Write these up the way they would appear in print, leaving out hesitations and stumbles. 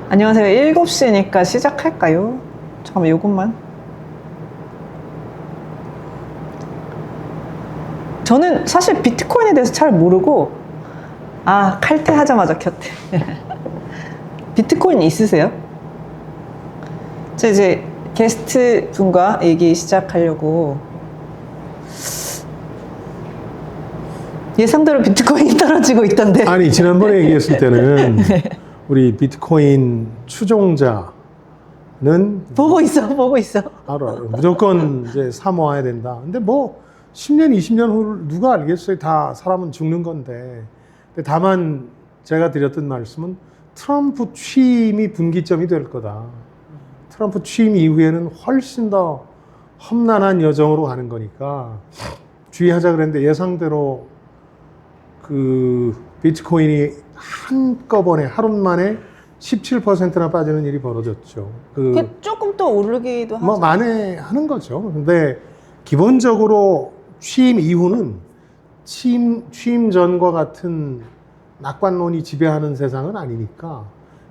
안녕하세요. 7시니까 시작할까요? 잠깐만, 요것만. 저는 사실 비트코인에 대해서 잘 모르고, 칼퇴하자마자 켰대. 비트코인 있으세요? 저 이제 게스트 분과 얘기 시작하려고. 예상대로 비트코인이 떨어지고 있던데. 아니, 지난번에 얘기했을 때는 우리 비트코인 추종자는 보고 있어. 알아. 무조건 이제 사모아야 된다. 근데 뭐 10년, 20년 후를 누가 알겠어요? 다 사람은 죽는 건데. 근데 다만 제가 드렸던 말씀은 트럼프 취임이 분기점이 될 거다. 트럼프 취임 이후에는 훨씬 더 험난한 여정으로 가는 거니까 주의하자 그랬는데 예상대로 그 비트코인이 한꺼번에 하루 만에 17%나 빠지는 일이 벌어졌죠. 그게 조금 또 오르기도 하죠. 뭐 만회하는 거죠. 근데 기본적으로 취임 이후는 취임 전과 같은 낙관론이 지배하는 세상은 아니니까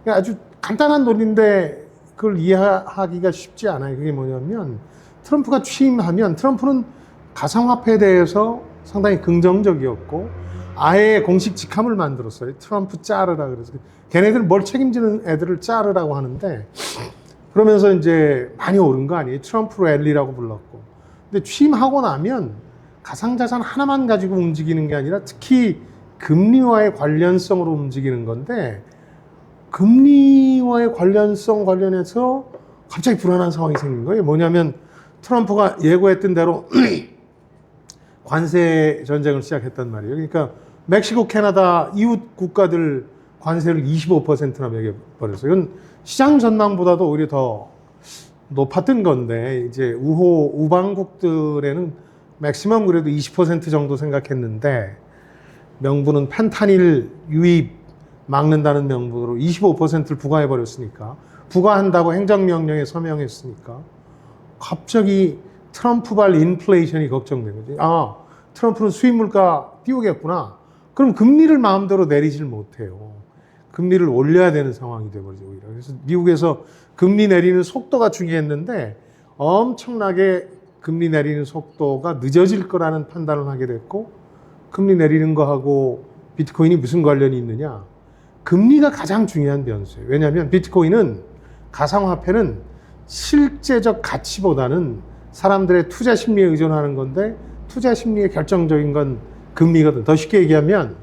아주 간단한 논리인데 그걸 이해하기가 쉽지 않아요. 그게 뭐냐면 트럼프가 취임하면 트럼프는 가상화폐에 대해서 상당히 긍정적이었고 아예 공식 직함을 만들었어요. 트럼프 짜르라 그래서 걔네들 뭘 책임지는 애들을 짜르라고 하는데 그러면서 이제 많이 오른 거 아니에요. 트럼프 랠리라고 불렀고. 근데 취임하고 나면 가상자산 하나만 가지고 움직이는 게 아니라 특히 금리와의 관련성으로 움직이는 건데 금리와의 관련해서 갑자기 불안한 상황이 생긴 거예요. 뭐냐면 트럼프가 예고했던 대로 관세 전쟁을 시작했단 말이에요. 그러니까 멕시코, 캐나다 이웃 국가들 관세를 25%나 매겨버렸어요. 이건 시장 전망보다도 오히려 더 높았던 건데 이제 우방국들에는 맥시멈 그래도 20% 정도 생각했는데 명분은 펜타닐 유입 막는다는 명분으로 25%를 부과해버렸으니까 부과한다고 행정명령에 서명했으니까 갑자기 트럼프발 인플레이션이 걱정된 거지. 트럼프는 수입물가 띄우겠구나. 그럼 금리를 마음대로 내리질 못해요. 금리를 올려야 되는 상황이 돼버리죠. 오히려. 그래서 미국에서 금리 내리는 속도가 중요했는데 엄청나게 금리 내리는 속도가 늦어질 거라는 판단을 하게 됐고 금리 내리는 거하고 비트코인이 무슨 관련이 있느냐. 금리가 가장 중요한 변수예요. 왜냐하면 비트코인은 가상화폐는 실제적 가치보다는 사람들의 투자 심리에 의존하는 건데 투자 심리의 결정적인 건 금리거든. 더 쉽게 얘기하면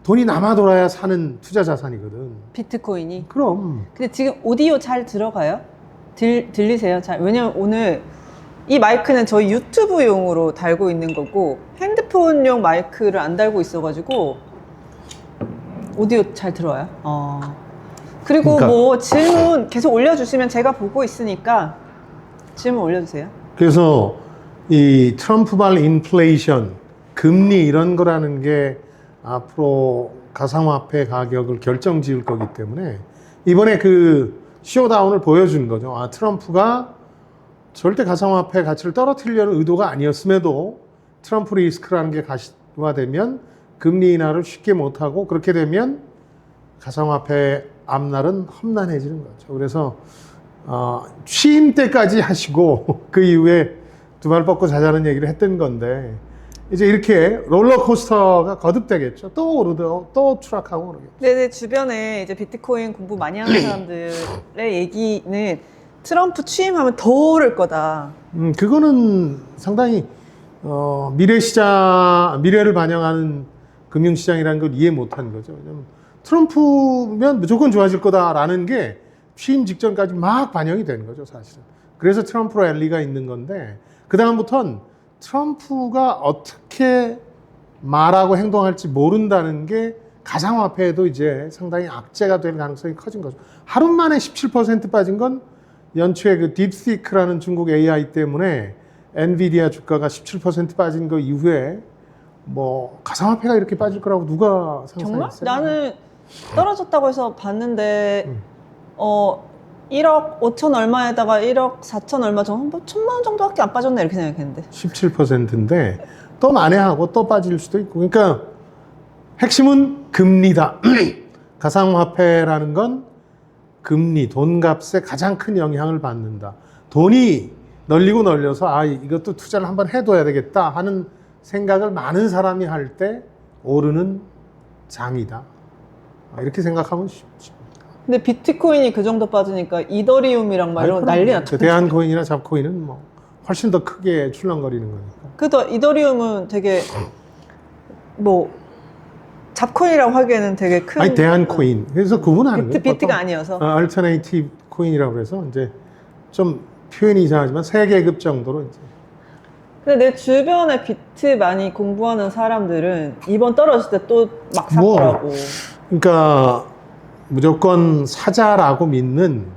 돈이 남아 돌아야 사는 투자 자산이거든. 비트코인이? 그럼. 근데 지금 오디오 잘 들어가요? 들리세요? 잘? 왜냐면 오늘 이 마이크는 저희 유튜브용으로 달고 있는 거고 핸드폰용 마이크를 안 달고 있어가지고 오디오 잘 들어와요? 그리고 그러니까. 뭐 질문 계속 올려주시면 제가 보고 있으니까 질문 올려주세요. 그래서 이 트럼프발 인플레이션, 금리 이런 거라는 게 앞으로 가상화폐 가격을 결정지을 거기 때문에 이번에 그 쇼다운을 보여준 거죠. 트럼프가 절대 가상화폐 가치를 떨어뜨리려는 의도가 아니었음에도 트럼프 리스크라는 게 가시화되면 금리 인하를 쉽게 못하고 그렇게 되면 가상화폐 앞날은 험난해지는 거죠. 그래서 취임 때까지 하시고 그 이후에 두 발 뻗고 자자는 얘기를 했던 건데 이제 이렇게 롤러코스터가 거듭되겠죠. 또 오르고 또 추락하고 그러겠죠. 네, 주변에 이제 비트코인 공부 많이 하는 사람들의 얘기는 트럼프 취임하면 더 오를 거다. 그거는 상당히 미래를 반영하는 금융시장이라는 걸 이해 못한 거죠. 왜냐면 트럼프면 무조건 좋아질 거다라는 게 취임 직전까지 막 반영이 되는 거죠, 사실은. 그래서 트럼프 랠리가 있는 건데 그 다음부터는 트럼프가 어떻게 말하고 행동할지 모른다는 게 가상화폐에도 이제 상당히 악재가 될 가능성이 커진 거죠. 하루 만에 17% 빠진 건 연초에 그 딥시크라는 중국 AI 때문에 엔비디아 주가가 17% 빠진 거 이후에 뭐 가상화폐가 이렇게 빠질 거라고 누가 정말? 상상했어요? 나는 떨어졌다고 해서 봤는데 1억 5천 얼마에다가 1억 4천 얼마 정도? 1,000만 원 정도밖에 안 빠졌네 이렇게 생각했는데 17%인데 또 만회하고 또 빠질 수도 있고. 그러니까 핵심은 금리다. 가상화폐라는 건 금리, 돈값에 가장 큰 영향을 받는다. 돈이 널리고 널려서 이것도 투자를 한번 해둬야 되겠다 하는 생각을 많은 사람이 할 때 오르는 장이다. 이렇게 생각하면 쉽습니다. 근데 비트코인이 그 정도 빠지니까 이더리움이랑 막 이런 난리 났죠. 대한코인이나 잡코인은 뭐 훨씬 더 크게 출렁거리는 거니까. 그래도 이더리움은 되게 뭐 잡코인이라고 하기에는 되게 큰 아니 대한코인. 그래서 구분하는 거예요. 비트가 아니어서. 얼터네이티브 코인이라고 해서 이제 좀 표현이 이상하지만 세계급 정도로 이제. 근데 내 주변에 비트 많이 공부하는 사람들은 이번 떨어질 때 또 막 샀더라고. 그러니까 무조건 사자라고 믿는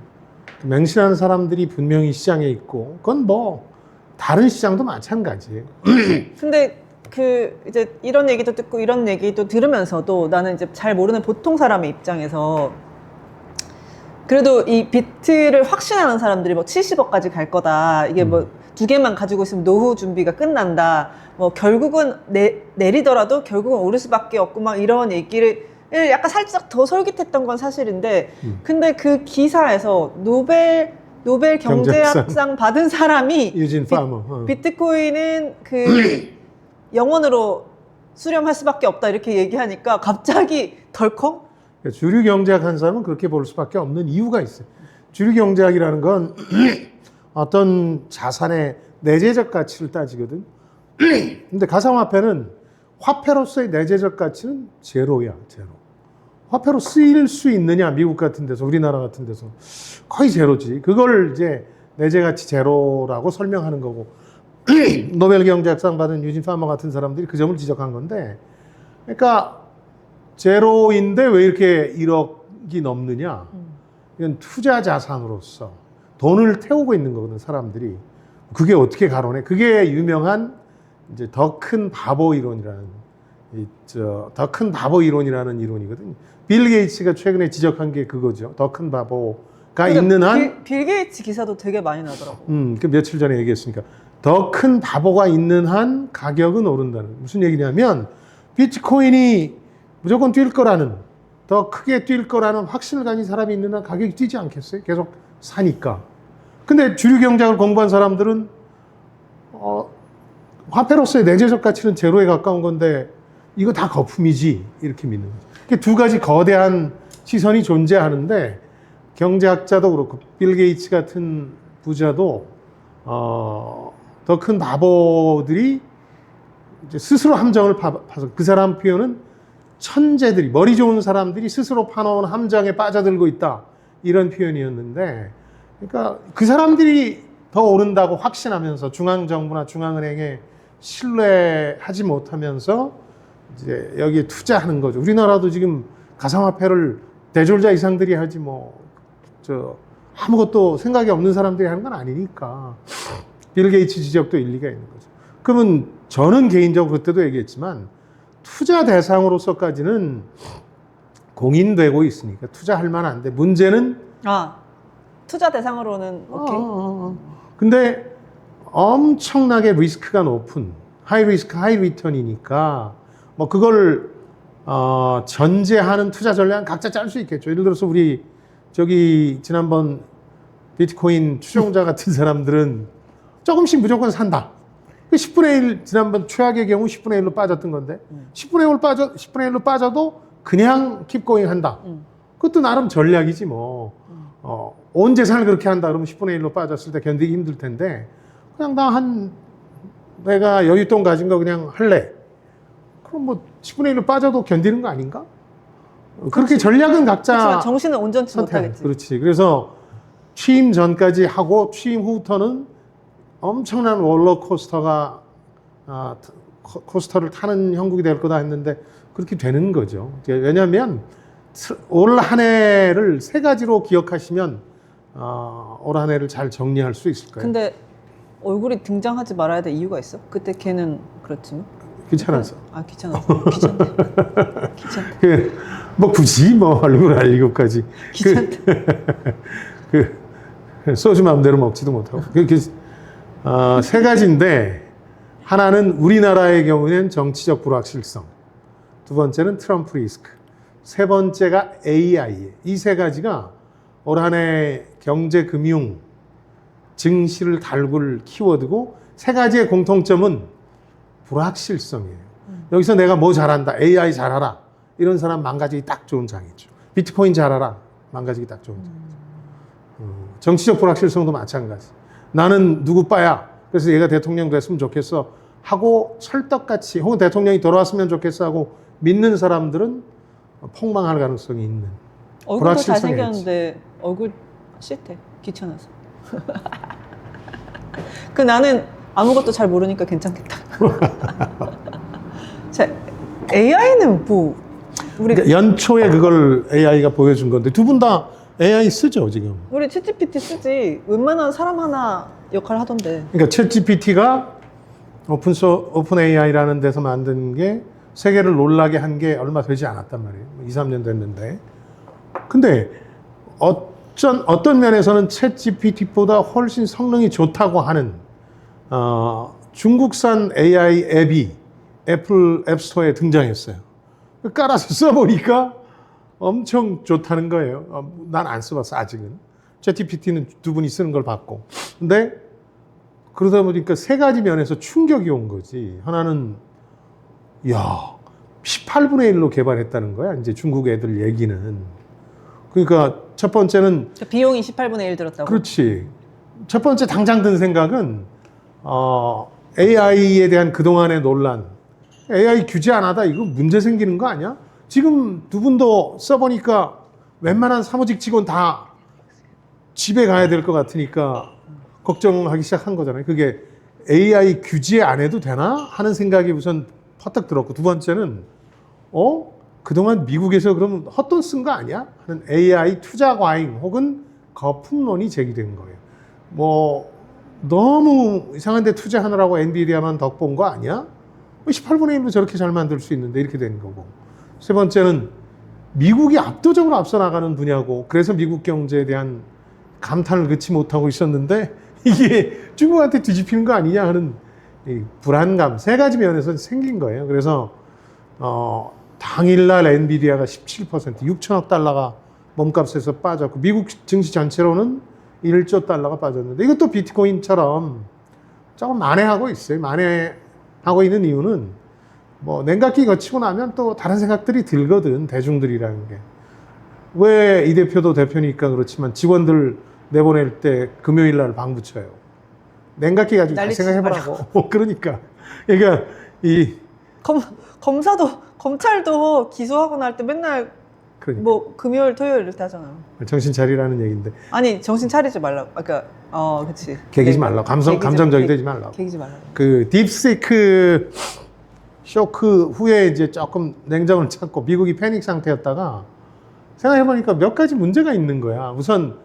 맹신하는 사람들이 분명히 시장에 있고, 그건 뭐 다른 시장도 마찬가지예요. 근데 그 이제 이런 얘기도 듣고 이런 얘기도 들으면서도 나는 이제 잘 모르는 보통 사람의 입장에서 그래도 이 비트를 확신하는 사람들이 뭐 70억까지 갈 거다. 이게 뭐 2개만 가지고 있으면 노후 준비가 끝난다. 뭐 결국은 내리더라도 결국은 오를 수밖에 없고 막 이런 얘기를 약간 살짝 더 솔깃했던 건 사실인데 근데 그 기사에서 노벨 경제학상 받은 사람이 유진 파머. 비트코인은 그 영원으로 수렴할 수밖에 없다 이렇게 얘기하니까 갑자기 덜컹? 주류 경제학 한 사람은 그렇게 볼 수밖에 없는 이유가 있어요. 주류 경제학이라는 건 어떤 자산의 내재적 가치를 따지거든. 근데 가상화폐는 화폐로서의 내재적 가치는 제로야, 제로. 화폐로 쓰일 수 있느냐, 미국 같은 데서, 우리나라 같은 데서. 거의 제로지. 그걸 이제 내재 가치 제로라고 설명하는 거고. 노벨 경제학상 받은 유진 파머 같은 사람들이 그 점을 지적한 건데, 그러니까 제로인데 왜 이렇게 1억이 넘느냐? 이건 투자 자산으로서 돈을 태우고 있는 거거든, 사람들이. 그게 어떻게 가론해? 그게 유명한 이제 더 큰 바보 이론이라는, 더 큰 바보 이론이라는 이론이거든요. 빌 게이츠가 최근에 지적한 게 그거죠. 더 큰 바보가 있는 한. 빌 게이츠 기사도 되게 많이 나더라고. 그 며칠 전에 얘기했으니까. 더 큰 바보가 있는 한 가격은 오른다는. 무슨 얘기냐면, 비트코인이 무조건 뛸 거라는, 더 크게 뛸 거라는 확신을 가진 사람이 있는 한 가격이 뛰지 않겠어요? 계속 사니까. 근데 주류 경제학을 공부한 사람들은 화폐로서의 내재적 가치는 제로에 가까운 건데 이거 다 거품이지 이렇게 믿는 거죠. 두 가지 거대한 시선이 존재하는데 경제학자도 그렇고 빌 게이츠 같은 부자도 더 큰 바보들이 이제 스스로 함정을 파서 그 사람 표현은 천재들이 머리 좋은 사람들이 스스로 파놓은 함정에 빠져들고 있다 이런 표현이었는데 그러니까 그 사람들이 더 오른다고 확신하면서 중앙정부나 중앙은행에 신뢰하지 못하면서 이제 여기에 투자하는 거죠. 우리나라도 지금 가상화폐를 대졸자 이상들이 하지 아무것도 생각이 없는 사람들이 하는 건 아니니까 빌 게이츠 지적도 일리가 있는 거죠. 그러면 저는 개인적으로 그때도 얘기했지만 투자 대상으로서까지는 공인되고 있으니까 투자할 만한데 문제는 투자 대상으로는 오케이. 근데 엄청나게 리스크가 높은 하이 리스크 하이 리턴이니까 뭐 그걸 전제하는 투자 전략은 각자 짤 수 있겠죠. 예를 들어서 우리 지난번 비트코인 추종자 같은 사람들은 조금씩 무조건 산다. 10분의 1 지난번 최악의 경우 10분의 1로 빠졌던 건데 10분의 1로 빠져도 그냥 킵고잉 한다. 그것도 나름 전략이지 뭐. 온 재산을 그렇게 한다 그러면 10분의 1로 빠졌을 때 견디기 힘들 텐데 그냥 내가 여윳돈 가진 거 그냥 할래. 그럼 뭐 10분의 1로 빠져도 견디는 거 아닌가? 그렇게 전략은 각자 그렇지만 정신은 온전치 못하겠지. 그렇지. 그래서 취임 전까지 하고 취임 후부터는 엄청난 롤러코스터가 코스터를 타는 형국이 될 거다 했는데 그렇게 되는 거죠. 왜냐하면 올 한 해를 세 가지로 기억하시면 올 한 해를 잘 정리할 수 있을 거예요. 근데 얼굴이 등장하지 말아야 될 이유가 있어? 그때 걔는 그렇지만 귀찮아서. 귀찮았어. 귀찮대. 뭐 굳이 뭐 얼굴 알리고까지. 귀찮대. 소주 마음대로 먹지도 못하고. 세 가지인데 하나는 우리나라의 경우는 정치적 불확실성, 두 번째는 트럼프 리스크, 세 번째가 AI예요. 이 세 가지가 올 한 해 경제, 금융, 증시를 다룰 키워드고 세 가지의 공통점은 불확실성이에요. 여기서 내가 뭐 잘한다, AI 잘하라 이런 사람 망가지기 딱 좋은 장이죠. 비트코인 잘하라 망가지기 딱 좋은 장이죠. 정치적 불확실성도 마찬가지. 나는 누구 빠야 그래서 얘가 대통령 됐으면 좋겠어 하고 철떡같이 혹은 대통령이 돌아왔으면 좋겠어 하고 믿는 사람들은 폭망할 가능성이 있는 얼굴도 불확실성이 잘생겼는데 얼굴 싫대. 귀찮아서. 그 나는 아무것도 잘 모르니까 괜찮겠다. 자, AI는 뭐 우리 그러니까 연초에 그걸 AI가 보여준 건데 두 분 다 AI 쓰죠 지금. 우리 챗GPT 쓰지. 웬만한 사람 하나 역할 하던데. 그러니까 챗GPT가 오픈 AI라는 데서 만든 게 세계를 놀라게 한 게 얼마 되지 않았단 말이에요. 2, 3년 됐는데. 근데 어떤 면에서는 챗GPT보다 훨씬 성능이 좋다고 하는 중국산 AI 앱이 애플 앱스토어에 등장했어요. 깔아서 써보니까 엄청 좋다는 거예요. 난 안 써봤어 아직은. 챗GPT는 두 분이 쓰는 걸 봤고. 근데 그러다 보니까 세 가지 면에서 충격이 온 거지. 하나는 야 18분의 1로 개발했다는 거야. 이제 중국 애들 얘기는. 그러니까 첫 번째는 비용이 18분의 1 들었다고. 그렇지. 첫 번째 당장 든 생각은 AI에 대한 그동안의 논란. AI 규제 안 하다 이거 문제 생기는 거 아니야? 지금 두 분도 써보니까 웬만한 사무직 직원 다 집에 가야 될 것 같으니까 걱정하기 시작한 거잖아요. 그게 AI 규제 안 해도 되나 하는 생각이 우선 퍼뜩 들었고 두 번째는 그동안 미국에서 그럼 헛돈 쓴 거 아니야? 하는 AI 투자 과잉 혹은 거품론이 제기된 거예요. 뭐 너무 이상한 데 투자하느라고 엔비디아만 덕본 거 아니야? 18분의 1로 저렇게 잘 만들 수 있는데 이렇게 된 거고. 세 번째는 미국이 압도적으로 앞서 나가는 분야고 그래서 미국 경제에 대한 감탄을 그치 못하고 있었는데 이게 중국한테 뒤집히는 거 아니냐 하는 이 불안감 세 가지 면에서 생긴 거예요. 그래서 당일날 엔비디아가 17% 6천억 달러가 몸값에서 빠졌고 미국 증시 전체로는 1조 달러가 빠졌는데 이것도 비트코인처럼 조금 만회하고 있어요. 만회하고 있는 이유는 뭐 냉각기 거치고 나면 또 다른 생각들이 들거든. 대중들이라는 게. 왜 이 대표도 대표니까 그렇지만 직원들 내보낼 때 금요일 날 방 붙여요. 냉각기 가지고 잘 생각해보라고. 그러니까 검찰도 기소하고 날 때 맨날 그러니까. 뭐 금요일 토요일 이렇게 하잖아요. 정신 차리라는 얘기인데 아니 정신 차리지 말라고. 그러니까 그렇지. 개기지 말라고. 감정적이 되지 말라고. 개기지 말라고. 그 딥시크 쇼크 후에 이제 조금 냉정을 찾고 미국이 패닉 상태였다가 생각해보니까 몇 가지 문제가 있는 거야. 우선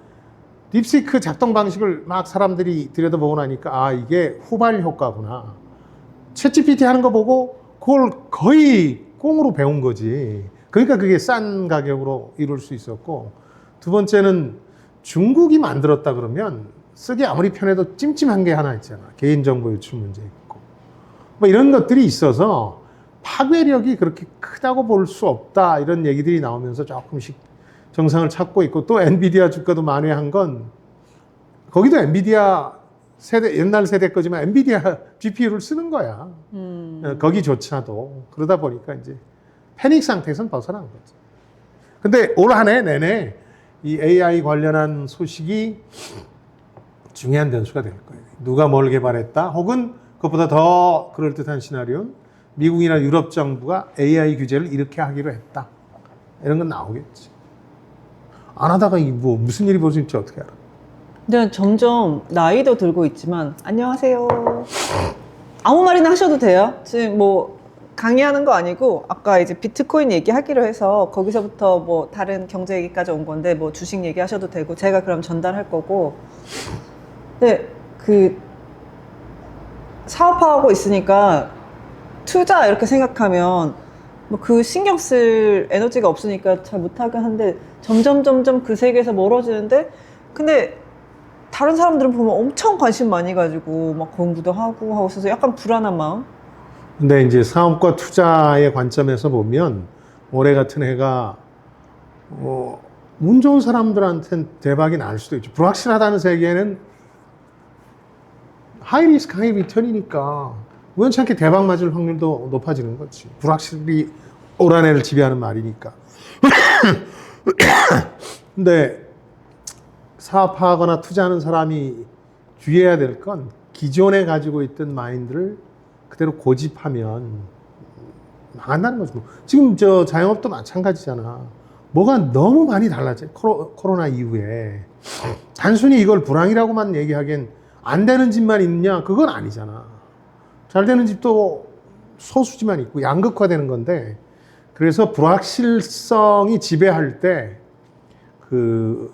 딥시크 작동 방식을 막 사람들이 들여다보고 나니까 이게 후발 효과구나. 챗GPT 하는 거 보고 그걸 거의 꽁으로 배운 거지. 그러니까 그게 싼 가격으로 이룰 수 있었고 두 번째는 중국이 만들었다 그러면 쓰기 아무리 편해도 찜찜한 게 하나 있잖아. 개인정보 유출 문제 있고 뭐 이런 것들이 있어서 파괴력이 그렇게 크다고 볼 수 없다 이런 얘기들이 나오면서 조금씩 정상을 찾고 있고 또 엔비디아 주가도 만회한 건 거기도 엔비디아 세대 옛날 세대 거지만 엔비디아 GPU를 쓰는 거야. 거기조차도 그러다 보니까 이제 패닉 상태에선 벗어난 거죠. 근데 올 한 해 내내 이 AI 관련한 소식이 중요한 변수가 될 거예요. 누가 뭘 개발했다 혹은 그것보다 더 그럴듯한 시나리오는 미국이나 유럽 정부가 AI 규제를 이렇게 하기로 했다. 이런 건 나오겠지. 안 하다가 뭐 무슨 일이 벌어질지 어떻게 알아? 근데 점점 나이도 들고 있지만 안녕하세요. 아무 말이나 하셔도 돼요. 지금 뭐 강의하는 거 아니고 아까 이제 비트코인 얘기하기로 해서 거기서부터 뭐 다른 경제 얘기까지 온 건데 뭐 주식 얘기하셔도 되고 제가 그럼 전달할 거고. 근데 그 사업하고 있으니까 투자 이렇게 생각하면 뭐 그 신경 쓸 에너지가 없으니까 잘 못하게 하는데 점점 그 세계에서 멀어지는데 근데 다른 사람들은 보면 엄청 관심 많이 가지고 막 공부도 하고 있어서 약간 불안한 마음. 근데 이제 사업과 투자의 관점에서 보면 올해 같은 해가 운 좋은 사람들한테는 대박이 날 수도 있죠. 불확실하다는 세계에는 하이 리스크 하이 리턴이니까 우연찮게 대박 맞을 확률도 높아지는 거지. 불확실히 올 한해를 지배하는 말이니까. 근데 사업하거나 투자하는 사람이 주의해야 될 건 기존에 가지고 있던 마인드를 그대로 고집하면 망한다는 거죠. 지금 저 자영업도 마찬가지잖아. 뭐가 너무 많이 달라져. 코로나 이후에. 단순히 이걸 불황이라고만 얘기하기엔 안 되는 집만 있냐? 그건 아니잖아. 잘 되는 집도 소수지만 있고 양극화되는 건데, 그래서 불확실성이 지배할 때 그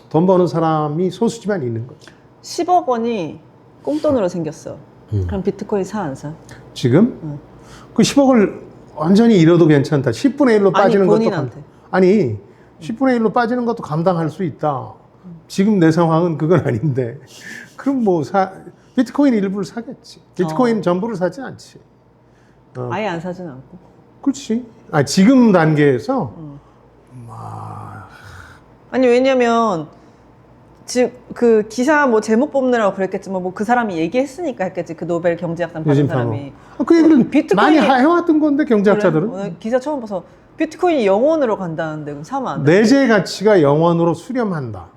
돈 버는 사람이 소수지만 있는 거죠. 10억 원이 꽁돈으로 생겼어. 그럼 비트코인 사 안 사? 지금? 응. 그 10억을 완전히 잃어도 괜찮다. 10분의 1로 빠지는 것도 본인한테. 아니 10분의 1로 빠지는 것도 감당할 수 있다. 지금 내 상황은 그건 아닌데 그럼 뭐 비트코인 일부를 사겠지. 비트코인 전부를 사진 않지. 아예 안 사진 않고. 그렇지. 아 지금 단계에서 아니 왜냐면 지금 그 기사 뭐 제목 뽑느라고 그랬겠지만 뭐 그 사람이 얘기했으니까 했겠지. 그 노벨 경제학상 받은 사람이. 그 얘기를 비트코인이- 많이 해왔던 건데 경제학자들은. 그래? 오늘 기사 처음 봐서 비트코인이 영원으로 간다는데 그럼 사면 안 돼? 내재 가치가 영원으로 수렴한다.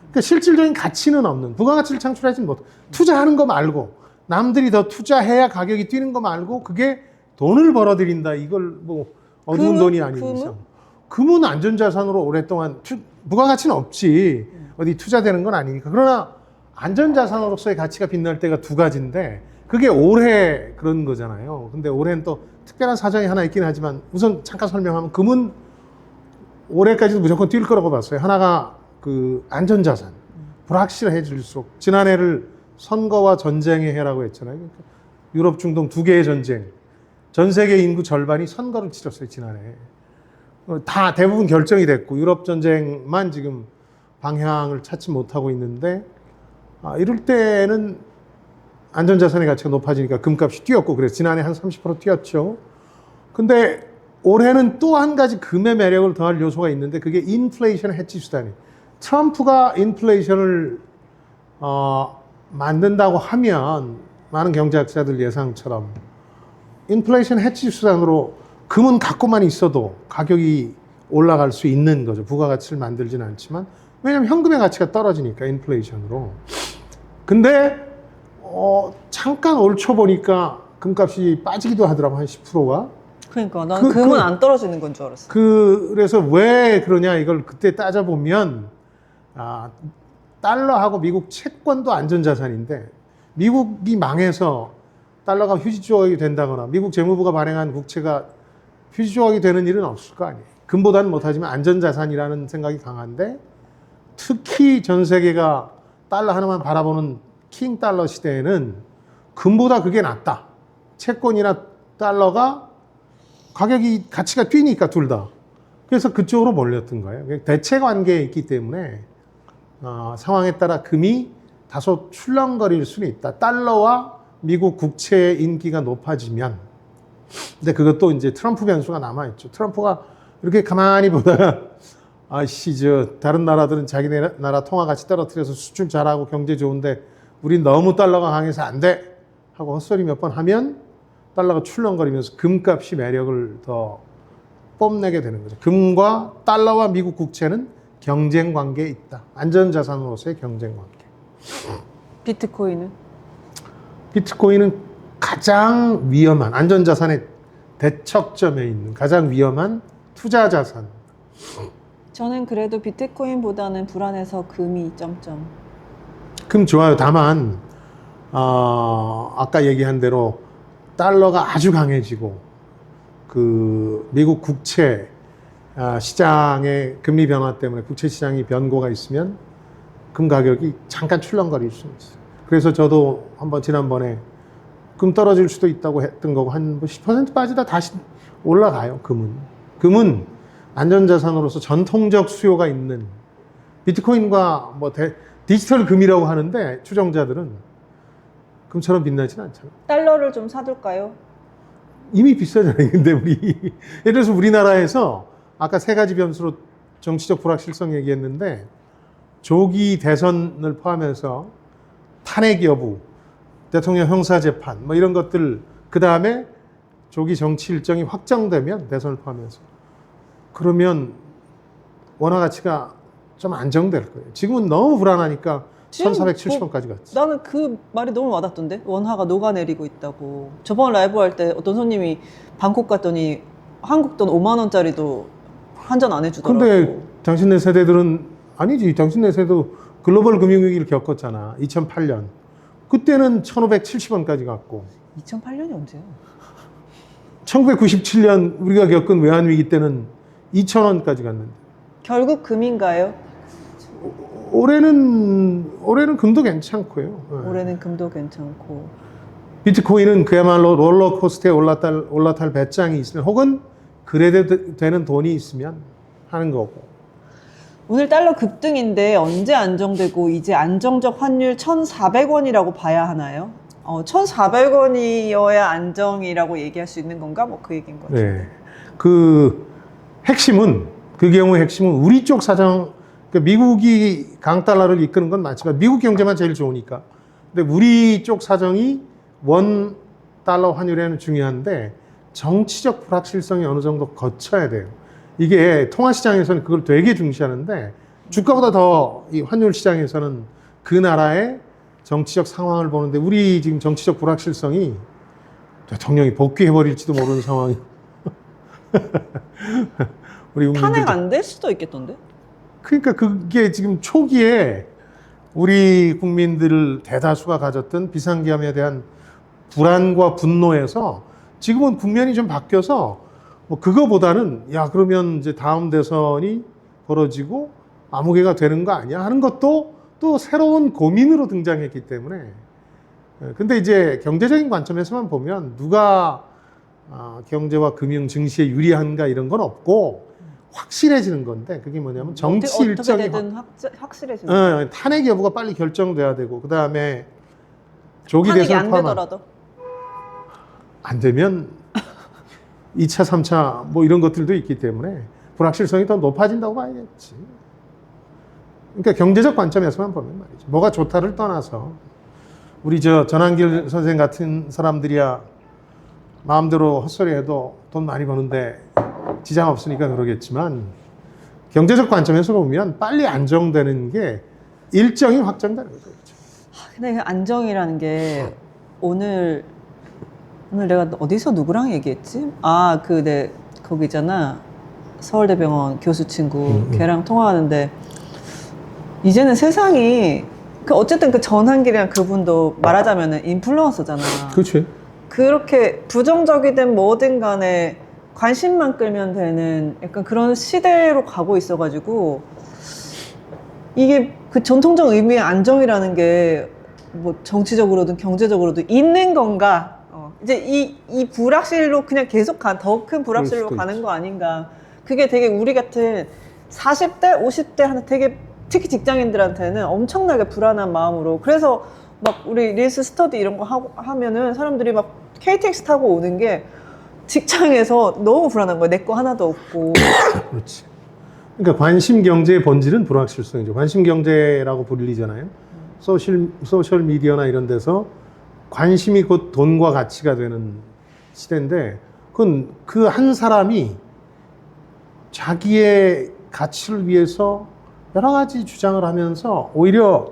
그러니까 실질적인 가치는 없는, 부가가치를 창출하지 못. 투자하는 거 말고 남들이 더 투자해야 가격이 뛰는 거 말고 그게 돈을 벌어들인다. 이걸 뭐 어두운 금은? 돈이 아닌 금은? 이상. 금은 안전자산으로 오랫동안 부가가치는 없지. 어디 투자되는 건 아니니까. 그러나 안전자산으로서의 가치가 빛날 때가 두 가지인데 그게 올해 그런 거잖아요. 근데 올해는 또 특별한 사정이 하나 있긴 하지만 우선 잠깐 설명하면 금은 올해까지도 무조건 뛸 거라고 봤어요. 하나가 그 안전자산. 불확실해질수록 지난해를 선거와 전쟁의 해라고 했잖아요. 그러니까 유럽, 중동 두 개의 전쟁. 전 세계 인구 절반이 선거를 치렀어요, 지난해. 다 대부분 결정이 됐고 유럽 전쟁만 지금 방향을 찾지 못하고 있는데 이럴 때는 안전자산의 가치가 높아지니까 금값이 뛰었고 그래서 지난해 한 30% 뛰었죠. 근데 올해는 또 한 가지 금의 매력을 더할 요소가 있는데 그게 인플레이션 해치 수단이에요. 트럼프가 인플레이션을 만든다고 하면 많은 경제학자들 예상처럼 인플레이션 해치 수단으로 금은 갖고만 있어도 가격이 올라갈 수 있는 거죠. 부가가치를 만들지는 않지만 왜냐하면 현금의 가치가 떨어지니까 인플레이션으로. 근데 잠깐 옳혀 보니까 금값이 빠지기도 하더라고 한 10%가. 그러니까 난 금은 안 떨어지는 건 줄 알았어. 그래서 왜 그러냐 이걸 그때 따져보면 달러하고 미국 채권도 안전자산인데 미국이 망해서 달러가 휴지 조각이 된다거나 미국 재무부가 발행한 국채가 휴지 조각이 되는 일은 없을 거 아니에요. 금보다는 못하지만 안전자산이라는 생각이 강한데 특히 전 세계가 달러 하나만 바라보는 킹 달러 시대에는 금보다 그게 낫다. 채권이나 달러가 가격이 가치가 뛰니까 둘 다. 그래서 그쪽으로 몰렸던 거예요. 대체 관계에 있기 때문에 상황에 따라 금이 다소 출렁거릴 수는 있다. 달러와 미국 국채의 인기가 높아지면. 근데 그것도 이제 트럼프 변수가 남아있죠. 트럼프가 이렇게 가만히 보다가 다른 나라들은 자기네 나라 통화 가치 떨어뜨려서 수출 잘하고 경제 좋은데 우린 너무 달러가 강해서 안 돼 하고 헛소리 몇 번 하면 달러가 출렁거리면서 금값이 매력을 더 뽐내게 되는 거죠. 금과 달러와 미국 국채는 경쟁 관계에 있다. 안전자산으로서의 경쟁 관계. 비트코인은 가장 위험한 안전자산의 대척점에 있는 가장 위험한 투자자산. 저는 그래도 비트코인보다는 불안해서 금이 점점. 금 좋아요. 다만 아까 얘기한 대로 달러가 아주 강해지고 그 미국 국채 시장의 금리 변화 때문에 국채 시장이 변고가 있으면 금 가격이 잠깐 출렁거릴 수 있어요. 그래서 저도 지난번에 금 떨어질 수도 있다고 했던 거고 한 10% 빠지다 다시 올라가요. 금은 안전자산으로서 전통적 수요가 있는 비트코인과 디지털 금이라고 하는데 추정자들은 금처럼 빛나지는 않잖아요. 달러를 좀 사둘까요? 이미 비싸잖아요. 근데 예를 들어서 우리나라에서 아까 세 가지 변수로 정치적 불확실성 얘기했는데 조기 대선을 포함해서 탄핵 여부, 대통령 형사재판 뭐 이런 것들 그 다음에 조기 정치 일정이 확정되면 대선을 포함해서 그러면 원화 가치가 좀 안정될 거예요. 지금은 너무 불안하니까 지금 1470원까지 갔지. 나는 그 말이 너무 와닿던데. 원화가 녹아내리고 있다고. 저번 라이브 할 때 어떤 손님이 방콕 갔더니 한국 돈 5만 원짜리도 한 잔 안 해주더라고. 근데 당신네 세대들은 아니지. 당신네 세대도 글로벌 금융위기를 겪었잖아. 2008년. 그때는 1570원까지 갔고 2008년이 언제야? 1997년 우리가 겪은 외환위기 때는 2000원까지 갔는데 결국 금인가요? 올해는 금도 괜찮고요. 네. 올해는 금도 괜찮고. 비트코인은 그야말로 롤러코스터에 올라탈 배짱이 있으면 혹은 그래야 되는 돈이 있으면 하는 거고. 오늘 달러 급등인데 언제 안정되고 이제 안정적 환율 1,400원이라고 봐야 하나요? 1,400원이어야 안정이라고 얘기할 수 있는 건가? 뭐 그 얘기인 것 같아요. 네. 그 핵심은 그 경우의 핵심은 우리 쪽 사정. 그러니까 미국이 강달러를 이끄는 건 맞지만 미국 경제만 제일 좋으니까. 근데 우리 쪽 사정이 원 달러 환율에는 중요한데 정치적 불확실성이 어느 정도 거쳐야 돼요. 이게 통화시장에서는 그걸 되게 중시하는데 주가보다 더 이 환율 시장에서는 그 나라의 정치적 상황을 보는데 우리 지금 정치적 불확실성이 대통령이 복귀해버릴지도 모르는 상황이 우리 탄핵 안 될 수도 있겠던데? 그러니까 그게 지금 초기에 우리 국민들 대다수가 가졌던 비상계엄에 대한 불안과 분노에서 지금은 국면이 좀 바뀌어서 뭐 그거보다는 야 그러면 이제 다음 대선이 벌어지고 암흑개가 되는 거 아니야 하는 것도 또 새로운 고민으로 등장했기 때문에 근데 이제 경제적인 관점에서만 보면 누가 경제와 금융 증시에 유리한가 이런 건 없고 확실해지는 건데 그게 뭐냐면 정치 일정이 어떻게 되든 확실해지는 탄핵 여부가 빨리 결정돼야 되고 그 다음에 조기 탄핵이 대선 안 포함한 되더라도 안 되면 2차, 3차 뭐 이런 것들도 있기 때문에 불확실성이 더 높아진다고 봐야겠지. 그러니까 경제적 관점에서만 보면 말이죠. 뭐가 좋다를 떠나서 우리 전한길 선생 같은 사람들이야 마음대로 헛소리해도 돈 많이 버는데 지장 없으니까 그러겠지만 경제적 관점에서 보면 빨리 안정되는 게 일정이 확정되는 거죠. 근데 그 안정이라는 게 오늘 내가 어디서 누구랑 얘기했지? 거기 있잖아. 서울대병원 교수 친구 걔랑 통화하는데 이제는 세상이 어쨌든 그 전한길이랑 그분도 말하자면은 인플루언서잖아. 그렇지. 그렇게 부정적이든 뭐든 간에 관심만 끌면 되는 약간 그런 시대로 가고 있어가지고 이게 그 전통적 의미의 안정이라는 게 뭐 정치적으로든 경제적으로든 있는 건가? 이제 이 불확실로 그냥 계속 더 큰 불확실로 가는 거 아닌가? 그게 되게 우리 같은 40대, 50대 되게 특히 직장인들한테는 엄청나게 불안한 마음으로 그래서 막 우리 릴스 스터디 이런 거 하면은 사람들이 막 KTX 타고 오는 게 직장에서 너무 불안한 거야. 내 거 하나도 없고. 그렇지. 그러니까 관심 경제의 본질은 불확실성이죠. 관심 경제라고 불리잖아요. 소셜 미디어나 이런 데서 관심이 곧 돈과 가치가 되는 시대인데 그건 그 한 사람이 자기의 가치를 위해서 여러 가지 주장을 하면서 오히려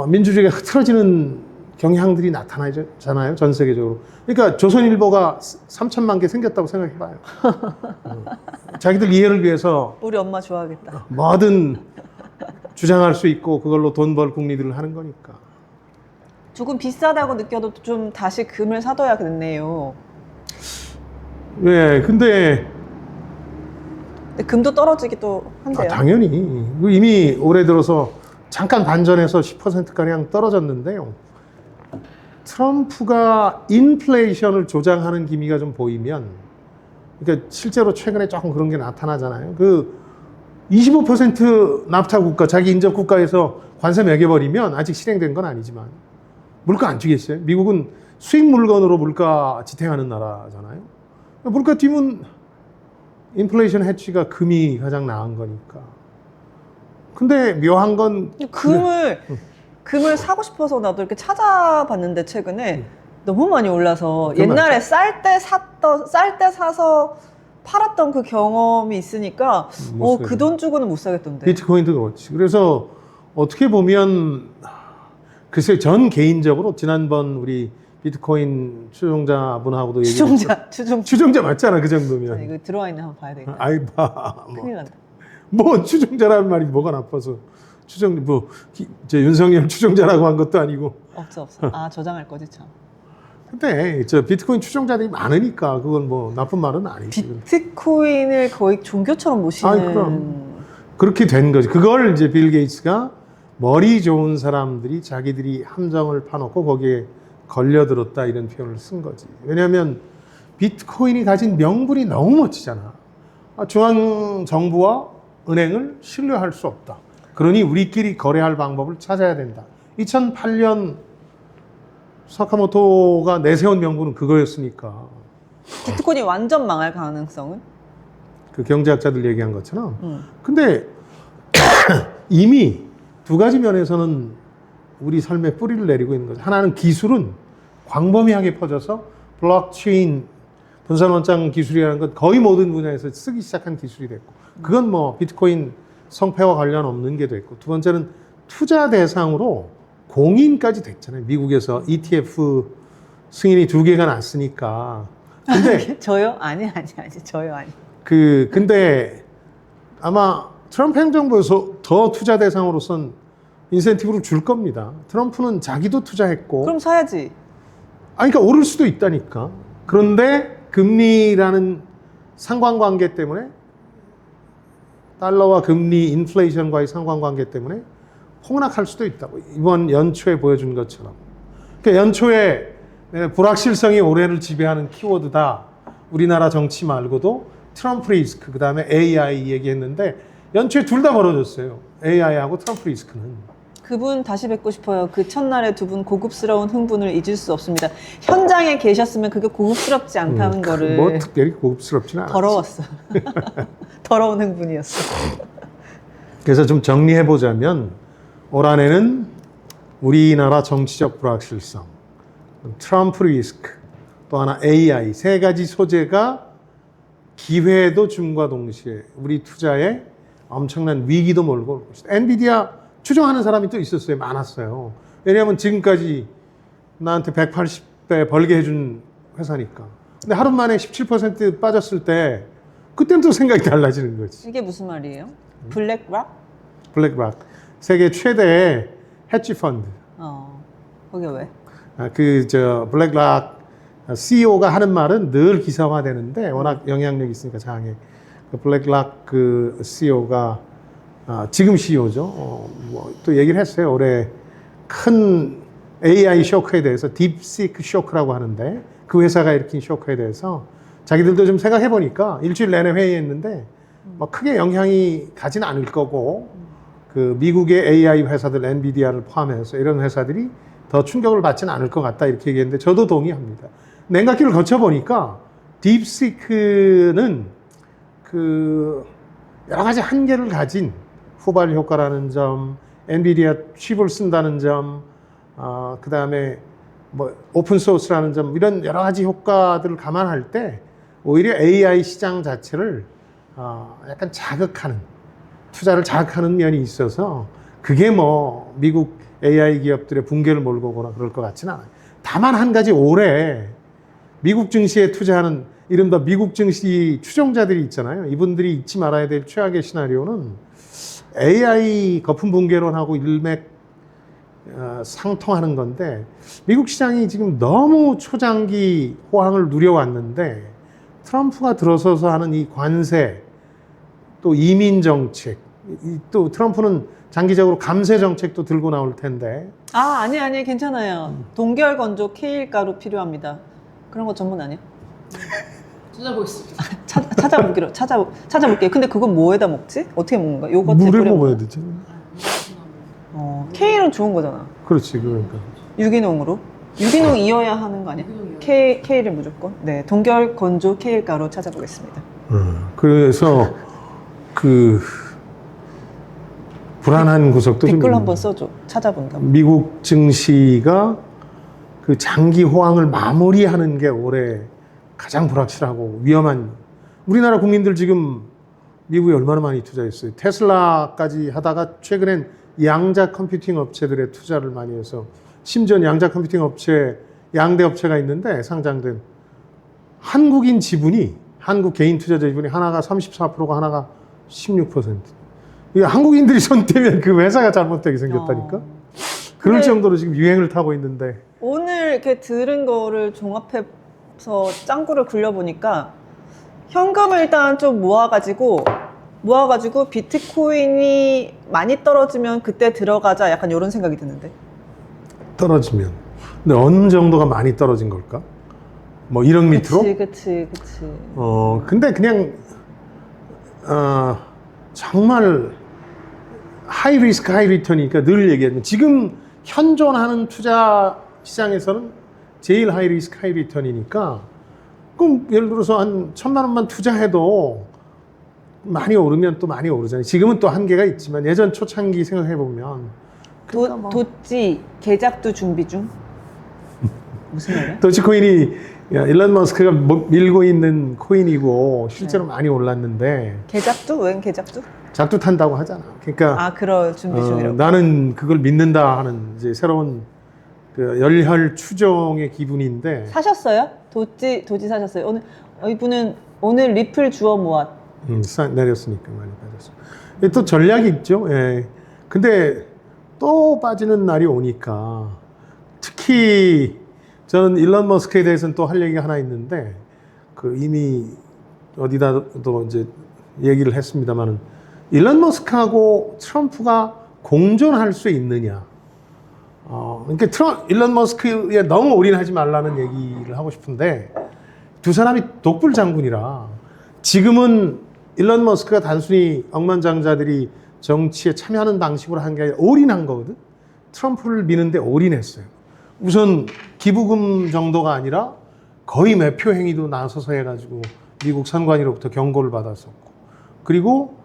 민주주의가 흐트러지는 경향들이 나타나잖아요. 전 세계적으로. 그러니까 조선일보가 3천만 개 생겼다고 생각해봐요. 자기들 이해를 위해서 우리 엄마 좋아하겠다. 뭐든 주장할 수 있고 그걸로 돈 벌 국리들을 하는 거니까. 조금 비싸다고 느껴도 좀 다시 금을 사둬야겠네요. 네, 근데 금도 떨어지기도 한데요. 당연히 이미 올해 들어서 잠깐 반전해서 10%가량 떨어졌는데요. 트럼프가 인플레이션을 조장하는 기미가 좀 보이면 그러니까 실제로 최근에 조금 그런 게 나타나잖아요. 그 25% 납타 국가, 자기 인접 국가에서 관세 매겨버리면 아직 실행된 건 아니지만 물가 안 주겠어요? 미국은 수입 물건으로 물가 지탱하는 나라잖아요. 물가 뛰면 인플레이션 해치가 금이 가장 나은 거니까. 근데 묘한 건 금을 사고 싶어서 나도 이렇게 찾아봤는데 최근에 너무 많이 올라서 옛날에 쌀 때 사서 팔았던 그 경험이 있으니까 그 돈 주고는 못 사겠던데. 비트코인도 그렇지. 그래서 어떻게 보면 글쎄 전 개인적으로 지난번 우리 비트코인 추종자분하고도 추종자 맞잖아 그 정도면. 아니, 이거 들어와 있는 한번 봐야 되겠다. 아이 봐. 큰일 난다. 뭐 추종자라는 말이 뭐가 나빠서 윤석열 추종자라고 한 것도 아니고. 없어. 아 저장할 거지 참. 근데 저 비트코인 추종자들이 많으니까 그건 뭐 나쁜 말은 아니지. 비트코인을 거의 종교처럼 모시는. 그럼 그렇게 된 거지. 그걸 이제 빌 게이츠가 머리 좋은 사람들이 자기들이 함정을 파놓고 거기에 걸려들었다 이런 표현을 쓴 거지. 왜냐하면 비트코인이 가진 명분이 너무 멋지잖아. 중앙 정부와 은행을 신뢰할 수 없다. 그러니 우리끼리 거래할 방법을 찾아야 된다. 2008년 사카모토가 내세운 명분은 그거였으니까. 비트코인이 완전 망할 가능성은? 그 경제학자들 얘기한 것처럼. 근데 이미 두 가지 면에서는 우리 삶에 뿌리를 내리고 있는 거죠. 하나는 기술은 광범위하게 퍼져서 블록체인, 분산원장 기술이라는 건 거의 모든 분야에서 쓰기 시작한 기술이 됐고, 그건 뭐 비트코인 성패와 관련 없는 게 됐고, 두 번째는 투자 대상으로 공인까지 됐잖아요. 미국에서 ETF 승인이 2개가 났으니까. 근데 저요? 아니 저요 아니. 근데 아마 트럼프 행정부에서 더 투자 대상으로선 인센티브를 줄 겁니다. 트럼프는 자기도 투자했고. 그럼 사야지. 그러니까 오를 수도 있다니까. 그런데 금리라는 상관관계 때문에, 달러와 금리, 인플레이션과의 상관관계 때문에 폭락할 수도 있다고. 이번 연초에 보여준 것처럼. 그러니까 연초에 불확실성이 올해를 지배하는 키워드다. 우리나라 정치 말고도 트럼프 리스크, 그 다음에 AI 얘기했는데 연초에 둘 다 벌어졌어요. AI하고 트럼프 리스크는. 그분 다시 뵙고 싶어요. 그 첫날에 두 분 고급스러운 흥분을 잊을 수 없습니다. 현장에 계셨으면 그게 고급스럽지 않다는 거를. 뭐 특별히 고급스럽지는 않았어. 더러웠어. 더러운 흥분이었어. 그래서 좀 정리해보자면 올 한해는 우리나라 정치적 불확실성, 트럼프 리스크, 또 하나 AI, 세 가지 소재가 기회도 줌과 동시에 우리 투자에 엄청난 위기도 몰고 올 것이다. 엔비디아 추종하는 사람이 또 있었어요. 많았어요. 왜냐하면 지금까지 나한테 180배 벌게 해준 회사니까. 근데 하루 만에 17% 빠졌을 때 그때는 또 생각이 달라지는 거지. 이게 무슨 말이에요? 블랙락? 블랙락. 세계 최대의 헤지 펀드. 그게 왜? 블랙락 CEO가 하는 말은 늘 기사화되는데 워낙 영향력이 있으니까 장에. 블랙락 CEO가 지금 CEO죠. 또 얘기를 했어요. 올해 큰 AI 쇼크에 대해서 딥시크 쇼크라고 하는데 그 회사가 일으킨 쇼크에 대해서 자기들도 좀 생각해 보니까 일주일 내내 회의했는데 뭐 크게 영향이 가진 않을 거고 그 미국의 AI 회사들 엔비디아를 포함해서 이런 회사들이 더 충격을 받지는 않을 것 같다 이렇게 얘기했는데 저도 동의합니다. 냉각기를 거쳐보니까 딥시크는 여러 가지 한계를 가진 후발 효과라는 점, 엔비디아 칩을 쓴다는 점, 그 다음에 뭐 오픈 소스라는 점, 이런 여러 가지 효과들을 감안할 때 오히려 AI 시장 자체를 약간 자극하는, 투자를 자극하는 면이 있어서 그게 뭐 미국 AI 기업들의 붕괴를 몰고 오거나 그럴 것 같지는 않아요. 다만 한 가지 올해 미국 증시에 투자하는 이른바 미국 증시 추종자들이 있잖아요. 이분들이 잊지 말아야 될 최악의 시나리오는 AI 거품 붕괴론하고 일맥 상통하는 건데 미국 시장이 지금 너무 초장기 호황을 누려왔는데 트럼프가 들어서서 하는 이 관세 또 이민 정책 또 트럼프는 장기적으로 감세 정책도 들고 나올 텐데 아니 괜찮아요. 동결 건조 케일 가루 필요합니다. 그런 거 전문 아니야? 찾아보겠습니다. 찾아볼게요. 근데 그건 뭐에다 먹지? 어떻게 먹는 거야? 요거트에 물에 뿌려 먹어야 되지. 케일은 좋은 거잖아. 그렇지, 그러니까. 유기농으로. 유기농이어야 하는 거 아니야? 케일은 무조건. 네, 동결 건조 케일 가루 찾아보겠습니다. 그래서 그 불안한 구석도 좀 댓글 있는 한번 써줘. 찾아본다. 미국 증시가 그 장기 호황을 마무리하는 게 올해 가장 불확실하고 위험한. 우리나라 국민들 지금 미국에 얼마나 많이 투자했어요. 테슬라까지 하다가 최근엔 양자 컴퓨팅 업체들의 투자를 많이 해서, 심지어 양자 컴퓨팅 업체 양대 업체가 있는데 상장된 한국인 지분이, 한국 개인 투자자 지분이 하나가 34%고 하나가 16%. 이게 한국인들이 손 떼면 그 회사가 잘못되게 생겼다니까. 그럴 근데 정도로 지금 유행을 타고 있는데. 오늘 이렇게 들은 거를 종합해서 짱구를 굴려보니까 현금을 일단 좀 모아가지고 비트코인이 많이 떨어지면 그때 들어가자, 약간 이런 생각이 드는데. 떨어지면. 근데 어느 정도가 많이 떨어진 걸까? 뭐 1억 밑으로? 그치. 근데 그냥 정말 하이 리스크 하이 리턴이니까 늘 얘기하면, 지금 현존하는 투자 시장에서는 제일 하이 리스크 하이 리턴이니까, 그럼 예를 들어서 한 1,000만 원만 투자해도 많이 오르면 또 많이 오르잖아요. 지금은 또 한계가 있지만 예전 초창기 생각해 보면 도찌 개작도 준비 중? 무슨 말이야? 도지코인이 일론 머스크가 밀고 있는 코인이고 실제로 많이 올랐는데, 개작도? 웬 개작도? 작두 탄다고 하잖아. 그러니까 그럴 준비 중이라고. 나는 그걸 믿는다 하는 이제 새로운 그 열혈 추종의 기분인데. 사셨어요? 도지 사셨어요? 이분은 오늘 리플 주워 모았. 내렸으니까 많이 빠졌어. 또 전략이 있죠. 예. 근데 또 빠지는 날이 오니까, 특히 저는 일론 머스크에 대해서는 또 할 얘기가 하나 있는데, 그 이미 어디다도 이제 얘기를 했습니다만은, 일론 머스크하고 트럼프가 공존할 수 있느냐. 그러니까 일론 머스크에 너무 올인하지 말라는 얘기를 하고 싶은데, 두 사람이 독불 장군이라, 지금은 일론 머스크가 단순히 억만장자들이 정치에 참여하는 방식으로 한 게 아니라 올인한 거거든. 트럼프를 미는데 올인했어요. 우선 기부금 정도가 아니라 거의 매표 행위도 나서서 해가지고 미국 선관위로부터 경고를 받았었고, 그리고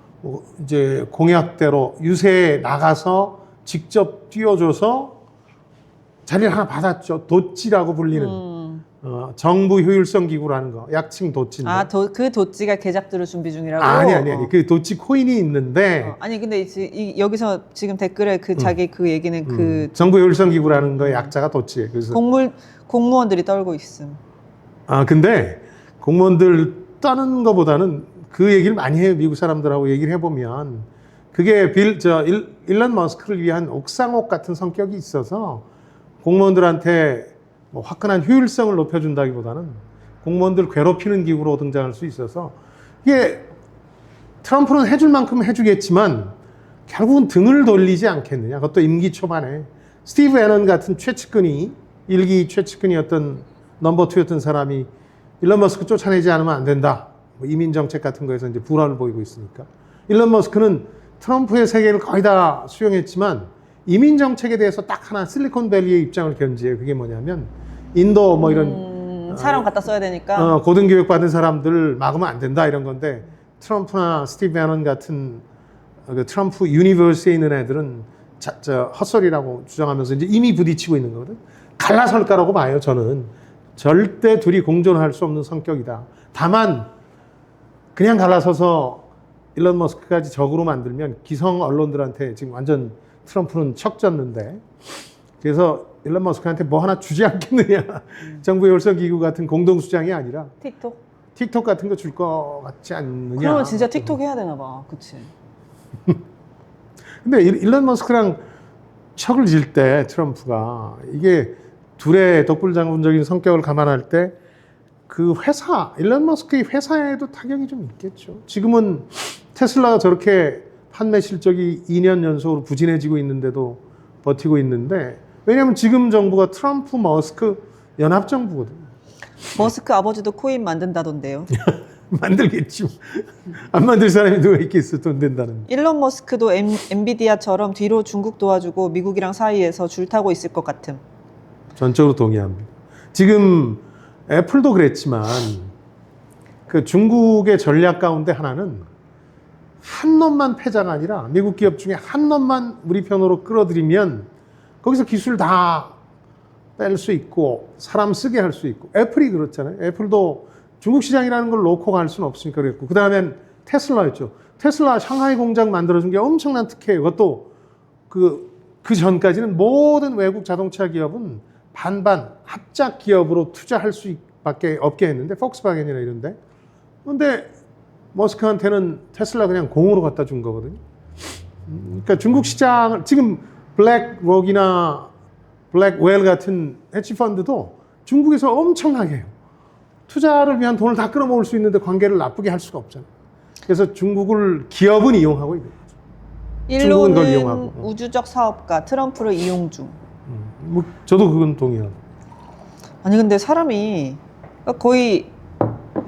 이제 공약대로 유세에 나가서 직접 뛰어줘서 자리를 하나 받았죠. 도찌라고 불리는 정부 효율성 기구라는 거, 약칭 도찌인데. 그 도찌가 개작들을 준비 중이라고? 아니. 그 도찌 코인이 있는데. 아니 근데 여기서 지금 댓글에 자기 그 얘기는 그 정부 효율성 기구라는 거의 약자가 도찌예요. 그래서 공무원들이 떨고 있음. 근데 공무원들 떠는 것보다는 그 얘기를 많이 해요. 미국 사람들하고 얘기를 해보면 그게 일론 머스크를 위한 옥상옥 같은 성격이 있어서 공무원들한테 뭐 화끈한 효율성을 높여준다기보다는 공무원들 괴롭히는 기구로 등장할 수 있어서, 이게 트럼프는 해줄 만큼 해주겠지만 결국은 등을 돌리지 않겠느냐. 그것도 임기 초반에 스티브 애넌 같은 최측근이, 일기 최측근이었던 넘버 2였던 사람이 일론 머스크 쫓아내지 않으면 안 된다. 뭐 이민 정책 같은 거에서 이제 불화를 보이고 있으니까. 일론 머스크는 트럼프의 세계를 거의 다 수용했지만 이민 정책에 대해서 딱 하나 실리콘밸리의 입장을 견지해요. 그게 뭐냐면 인도 뭐 이런 사람 갖다 써야 되니까 고등교육 받은 사람들 막으면 안 된다 이런 건데, 트럼프나 스티브 애넌 같은 그 트럼프 유니버스에 있는 애들은 헛소리라고 주장하면서 이제 이미 부딪히고 있는 거거든. 갈라설 거라고 봐요. 저는 절대 둘이 공존할 수 없는 성격이다. 다만 그냥 갈라서서 일론 머스크까지 적으로 만들면 기성 언론들한테 지금 완전 트럼프는 척졌는데, 그래서 일론 머스크한테 뭐 하나 주지 않겠느냐. 정부 효율성 기구 같은 공동수장이 아니라 틱톡 같은 거 줄 거 같지 않느냐. 그러면 진짜 틱톡 해야 되나 봐. 그치? 근데 일론 머스크랑 척을 질 때 트럼프가, 이게 둘의 독불장군적인 성격을 감안할 때 그 회사, 일론 머스크의 회사에도 타격이 좀 있겠죠. 지금은 테슬라가 저렇게 판매 실적이 2년 연속으로 부진해지고 있는데도 버티고 있는데, 왜냐하면 지금 정부가 트럼프 머스크 연합정부거든요. 머스크 아버지도 코인 만든다던데요. 만들겠지. 안 만들 사람이 누가 있겠어, 돈 된다는. 일론 머스크도 엔비디아처럼 뒤로 중국 도와주고 미국이랑 사이에서 줄 타고 있을 것 같음. 전적으로 동의합니다. 지금 애플도 그랬지만 그 중국의 전략 가운데 하나는 한 놈만 패자가 아니라 미국 기업 중에 한 놈만 우리 편으로 끌어들이면 거기서 기술 다 뺄 수 있고 사람 쓰게 할 수 있고 애플이 그렇잖아요. 애플도 중국 시장이라는 걸 놓고 갈 수는 없으니까 그랬고 그 다음엔 테슬라였죠. 테슬라 상하이 공장 만들어준 게 엄청난 특혜예요. 그것도 그 전까지는 모든 외국 자동차 기업은 반반 합작 기업으로 투자할 수밖에 없게 했는데 폭스바겐이나 이런데 근데 머스크한테는 테슬라 그냥 공으로 갖다 준 거거든요. 그러니까 중국 시장을 지금 블랙록이나 블랙웰 같은 헤지펀드도 중국에서 엄청나게 해요. 투자를 위한 돈을 다 끌어모을 수 있는데 관계를 나쁘게 할 수가 없잖아요. 그래서 중국을 기업은 이용하고 있는 거죠. 중국은 그걸 일론은 이용하고. 우주적 사업가 트럼프를 이용 중. 뭐 저도 그건 동의해요. 아니 근데 사람이 거의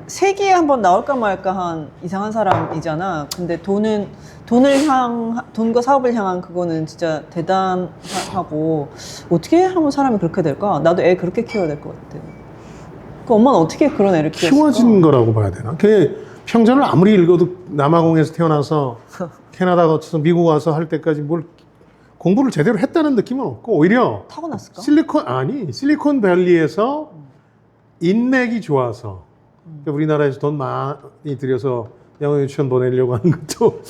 세기에 한 번 나올까 말까 한 이상한 사람이잖아. 근데 돈과 사업을 향한 그거는 진짜 대단하고 어떻게 하면 사람이 그렇게 될까? 나도 애 그렇게 키워야 될 것 같아. 그 엄마는 어떻게 그런 애를 키웠을까? 키워진 거라고 봐야 되나? 그 평전을 아무리 읽어도 남아공에서 태어나서 캐나다 거쳐서 미국 와서 할 때까지 뭘 공부를 제대로 했다는 느낌은 없고 오히려 타고났을까? 실리콘밸리에서 인맥이 좋아서 우리나라에서 돈 많이 들여서 영어 유치원 보내려고 하는 것도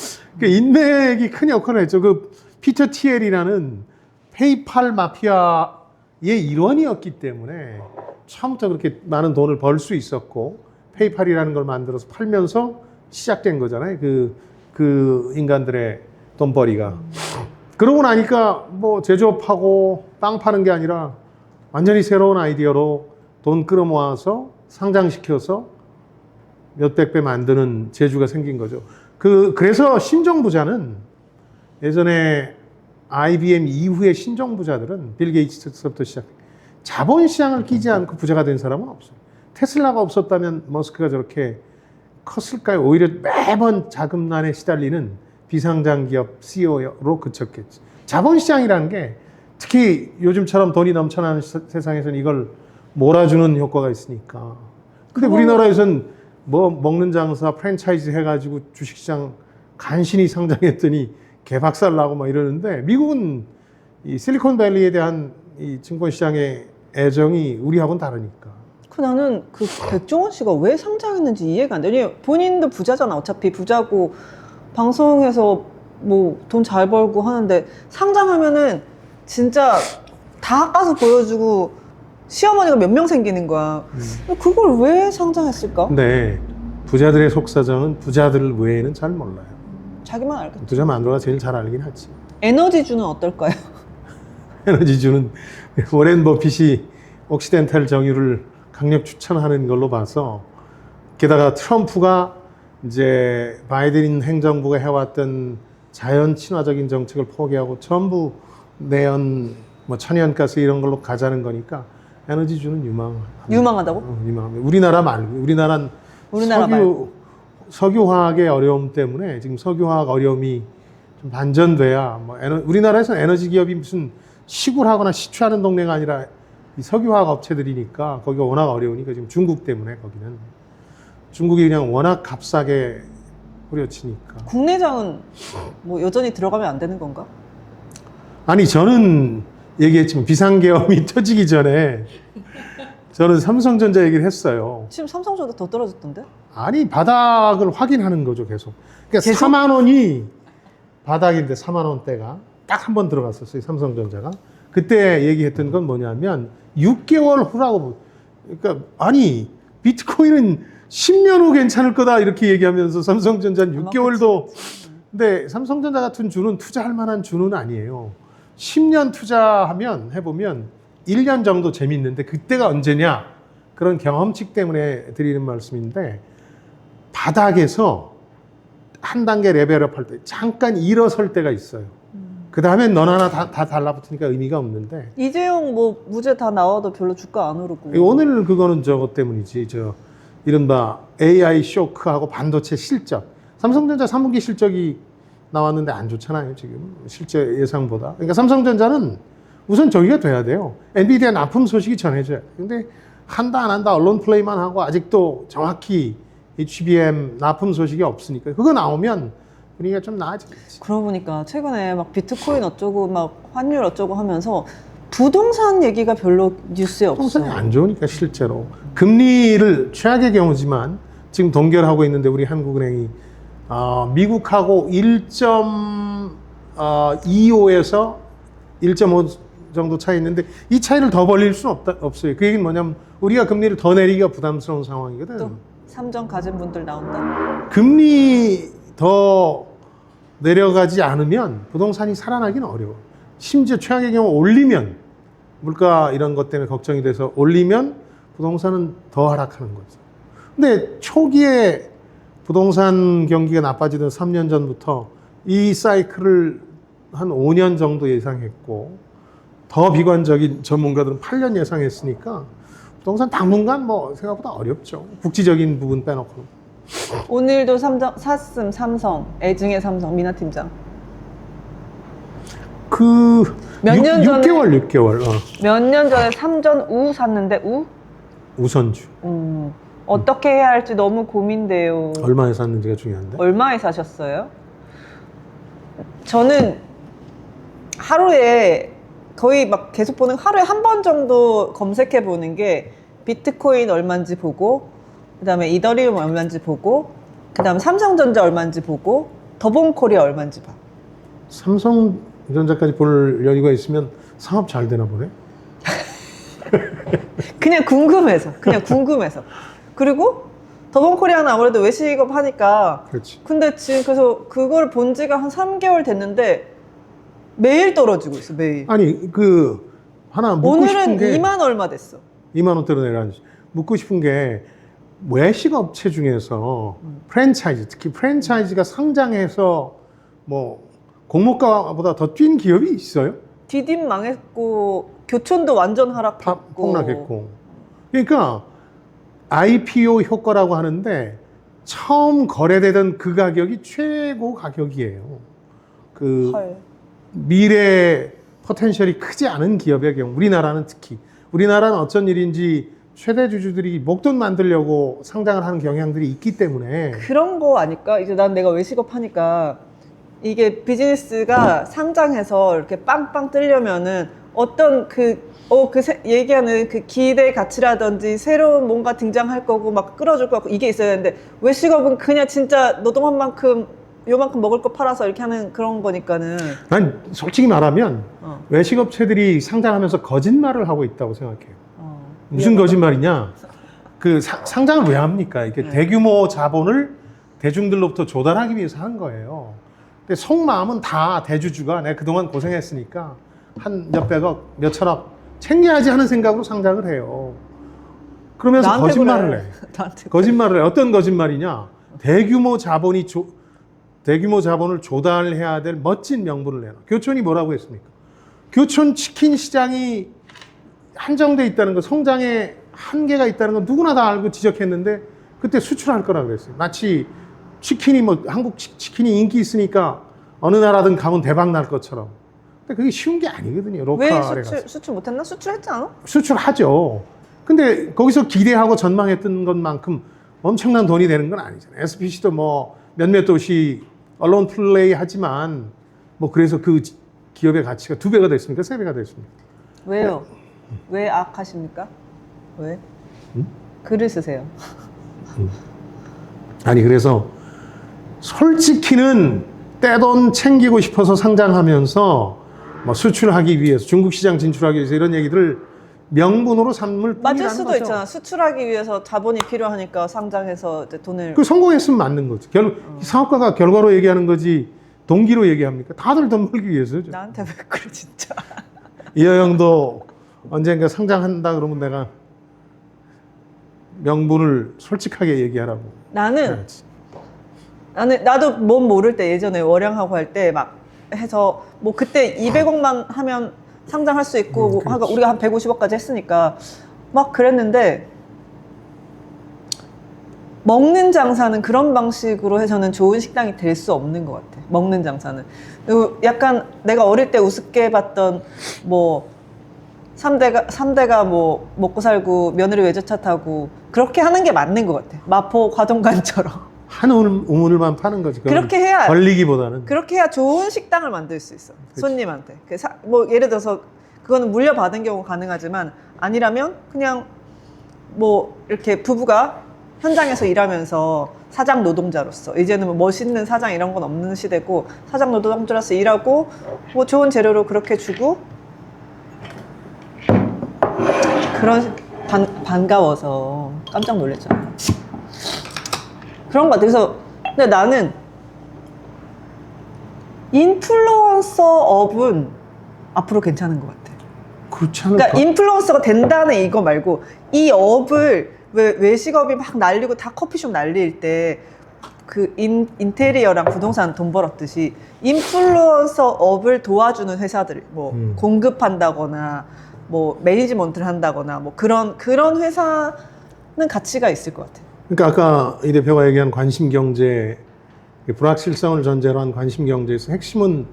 그 인맥이 큰 역할을 했죠. 그 피터 티엘이라는 페이팔 마피아의 일원이었기 때문에 처음부터 그렇게 많은 돈을 벌 수 있었고 페이팔이라는 걸 만들어서 팔면서 시작된 거잖아요. 그 인간들의 돈벌이가. 그러고 나니까 뭐 제조업하고 빵 파는 게 아니라 완전히 새로운 아이디어로 돈 끌어모아서 상장시켜서 몇백 배 만드는 재주가 생긴 거죠. 그래서 신정부자는 예전에 IBM 이후의 신정부자들은 빌 게이츠부터 시작해 자본시장을 끼지 않고 부자가 된 사람은 없어요. 테슬라가 없었다면 머스크가 저렇게 컸을까요? 오히려 매번 자금난에 시달리는 비상장 기업 CEO로 그쳤겠지. 자본시장이라는 게 특히 요즘처럼 돈이 넘쳐나는 세상에서는 이걸 몰아주는 효과가 있으니까. 근데 우리나라에서는 뭐 먹는 장사 프랜차이즈 해가지고 주식시장 간신히 상장했더니 개박살 나고 막 이러는데 미국은 이 실리콘밸리에 대한 이 증권시장의 애정이 우리하고는 다르니까. 나는 그 백종원 씨가 왜 상장했는지 이해가 안 돼. 왜냐면 본인도 부자잖아. 어차피 부자고 방송에서 뭐 돈 잘 벌고 하는데 상장하면은 진짜 다 까서 보여주고 시어머니가 몇 명 생기는 거야. 그걸 왜 상장했을까? 네, 부자들의 속사정은 부자들 외에는 잘 몰라요. 자기만 알겠지. 부자 만들어가 제일 잘 알긴 하지. 에너지주는 어떨까요? 에너지주는 워렌 버핏이 옥시덴탈 정유를 강력 추천하는 걸로 봐서 게다가 트럼프가 이제 바이든 행정부가 해왔던 자연 친화적인 정책을 포기하고 전부 내연 뭐 천연가스 이런 걸로 가자는 거니까 에너지주는 유망하다고? 유망합니다. 우리나라 말고 우리나라는 석유화학의 어려움 때문에 지금 석유화학 어려움이 좀 반전돼야 뭐 우리나라에서는 에너지 기업이 무슨 시골하거나 시추하는 동네가 아니라 이 석유화학 업체들이니까 거기가 워낙 어려우니까 지금 중국 때문에 거기는 중국이 그냥 워낙 값싸게 후려치니까. 국내장은 뭐 여전히 들어가면 안 되는 건가? 아니 저는 얘기했지만 비상계엄이 터지기 전에 저는 삼성전자 얘기를 했어요. 지금 삼성전자 더 떨어졌던데? 아니 바닥을 확인하는 거죠 계속. 그러니까 4만 원이 바닥인데 4만 원대가 딱 한 번 들어갔었어요 삼성전자가. 그때 얘기했던 건 뭐냐면 6개월 후라고. 그러니까 아니 비트코인은 10년 후 괜찮을 거다 이렇게 얘기하면서 삼성전자는 6개월도. 근데 삼성전자 같은 주는 투자할 만한 주는 아니에요. 10년 투자하면 해보면 1년 정도 재밌는데 그때가 언제냐 그런 경험칙 때문에 드리는 말씀인데 바닥에서 한 단계 레벨업 할 때 잠깐 일어설 때가 있어요. 그 다음에 넌 하나 다 달라붙으니까 의미가 없는데. 이재용 뭐 무죄 다 나와도 별로 주가 안 오르고. 오늘 그거는 저것 때문이지. 이른바 AI 쇼크하고 반도체 실적. 삼성전자 3분기 실적이 나왔는데 안 좋잖아요 지금 실제 예상보다. 그러니까 삼성전자는 우선 저기가 돼야 돼요. 엔비디아 납품 소식이 전해져요. 근데 한다 안 한다 언론 플레이만 하고 아직도 정확히 HBM 납품 소식이 없으니까 그거 나오면 분위기가 좀 나아지겠지. 그러고 보니까 최근에 막 비트코인 어쩌고 막 환율 어쩌고 하면서 부동산 얘기가 별로 뉴스에 없어. 부동산이 안 좋으니까 실제로 금리를 최악의 경우지만 지금 동결하고 있는데 우리 한국은행이 미국하고 1.25에서 1.5 정도 차이 있는데 이 차이를 더 벌릴 수는 없어요. 그 얘기는 뭐냐면 우리가 금리를 더 내리기가 부담스러운 상황이거든. 또 삼정 가진 분들 나온다. 금리 더 내려가지 않으면 부동산이 살아나기는 어려워. 심지어 최악의 경우 올리면 물가 이런 것 때문에 걱정이 돼서 올리면 부동산은 더 하락하는 거죠. 근데 초기에 부동산 경기가 나빠지던 3년 전부터 이 사이클을 한 5년 정도 예상했고 더 비관적인 전문가들은 8년 예상했으니까 부동산 당분간 뭐 생각보다 어렵죠. 국지적인 부분 빼놓고는. 오늘도 샀음 삼성, 애증의 삼성, 미나 팀장. 몇 년 전에 6개월. 몇 년 전에 삼전 우 샀는데 우선주. 어떻게 해야 할지 너무 고민돼요. 얼마에 샀는지가 중요한데. 얼마에 사셨어요? 저는 하루에 거의 막 계속 보는 하루에 한 번 정도 검색해 보는 게 비트코인 얼마인지 보고 그다음에 이더리움 얼마인지 보고 그다음에 삼성전자 얼마인지 보고 더본코리아 얼마인지 봐. 삼성전자까지 볼 여유가 있으면 사업 잘 되나 보네. 그냥 궁금해서. 그리고 더본코리아는 아무래도 외식업 하니까. 그렇지. 근데 지금 그래서 그걸 본 지가 한 3개월 됐는데 매일 떨어지고 있어, 매일. 아니 하나 묻고 싶은 오늘은 게 2만 얼마 됐어. 2만 원대로 내려앉지. 묻고 싶은 게 외식 업체 중에서 프랜차이즈, 특히 프랜차이즈가 상장해서 뭐 공모가보다 더 뛴 기업이 있어요? 디딤 망했고 교촌도 완전 하락했고 폭락했고. 그러니까 IPO 효과라고 하는데 처음 거래되던 그 가격이 최고 가격이에요. 헐. 미래 포텐셜이 크지 않은 기업의 경우, 우리나라는 특히 우리나라는 어쩐 일인지 최대 주주들이 목돈 만들려고 상장을 하는 경향들이 있기 때문에 그런 거 아닐까? 이제 난 내가 외식업 하니까 이게 비즈니스가 상장해서 이렇게 빵빵 뜨려면은 어떤 얘기하는 그 기대 가치라든지 새로운 뭔가 등장할 거고 막 끌어줄 거 같고 이게 있어야 되는데 외식업은 그냥 진짜 노동한 만큼 요만큼 먹을 거 팔아서 이렇게 하는 그런 거니까는. 난 솔직히 말하면 외식업체들이 상장하면서 거짓말을 하고 있다고 생각해요. 무슨 거짓말이냐? 상장을 왜 합니까? 이렇게 대규모 자본을 대중들로부터 조달하기 위해서 하는 거예요. 근데 속마음은 다 대주주가 내가 그동안 고생했으니까 한 몇백억, 몇천억 챙겨야지 하는 생각으로 상장을 해요. 그러면서 거짓말을 해. 거짓말을 해. 어떤 거짓말이냐? 대규모 자본을 조달해야 될 멋진 명분을 내놔. 교촌이 뭐라고 했습니까? 교촌 치킨 시장이 한정돼 있다는 거, 성장에 한계가 있다는 건 누구나 다 알고 지적했는데 그때 수출할 거라고 그랬어요. 마치 치킨이 한국 치킨이 인기 있으니까 어느 나라든 가면 대박 날 것처럼. 근데 그게 쉬운 게 아니거든요. 로컬에 왜 수출 못했나? 수출했지 않아? 수출하죠. 근데 거기서 기대하고 전망했던 것만큼 엄청난 돈이 되는 건 아니잖아요. SPC도 뭐 몇몇 도시 언론 플레이 하지만 뭐 그래서 그 기업의 가치가 2배가 됐습니까? 3배가 됐습니까? 왜요? 왜 악하십니까? 왜? 글을 쓰세요. 아니 그래서 솔직히는 떼돈 챙기고 싶어서 상장하면서 뭐 수출하기 위해서 중국 시장 진출하기 위해서 이런 얘기들을 명분으로 삼을 뿐이라는 맞을 수도 거죠. 있잖아. 수출하기 위해서 자본이 필요하니까 상장해서 이제 돈을. 그 성공했으면 맞는 거지. 사업가가 결과로 얘기하는 거지 동기로 얘기합니까? 다들 돈 벌기 위해서죠. 나한테 왜 그래 진짜. 이여영도 언젠가 상장한다 그러면 내가 명분을 솔직하게 얘기하라고. 나도 뭔 모를 때 예전에 월양하고 할 때 막 해서 뭐 그때 200억만 하면 상장할 수 있고 그렇지. 우리가 한 150억까지 했으니까 막 그랬는데 먹는 장사는 그런 방식으로 해서는 좋은 식당이 될 수 없는 것 같아. 먹는 장사는. 그리고 약간 내가 어릴 때 우습게 봤던 뭐 삼대가 뭐 먹고 살고 며느리 외제차 타고 그렇게 하는 게 맞는 것 같아. 마포 과동관처럼. 한 우물만 파는 거지. 그건 그렇게 해야 벌리기보다는. 그렇게 해야 좋은 식당을 만들 수 있어. 그치. 손님한테. 뭐 예를 들어서 그거는 물려받은 경우 가능하지만 아니라면 그냥 뭐 이렇게 부부가 현장에서 일하면서 사장 노동자로서 이제는 뭐 멋있는 사장 이런 건 없는 시대고 사장 노동자로서 일하고 뭐 좋은 재료로 그렇게 주고 그런 반가워서 깜짝 놀랐잖아. 그런 것 같아. 그래서 근데 나는 인플루언서 업은 앞으로 괜찮은 것 같아. 그렇지 않을까? 그러니까 인플루언서가 된다는 이거 말고 이 업을 왜 외식업이 막 날리고 다 커피숍 날릴 때 그 인테리어랑 부동산 돈 벌었듯이 인플루언서 업을 도와주는 회사들 뭐 공급한다거나 뭐 매니지먼트를 한다거나 뭐 그런 회사는 가치가 있을 것 같아. 그러니까 아까 이 대표가 얘기한 관심 경제, 불확실성을 전제로 한 관심 경제에서 핵심은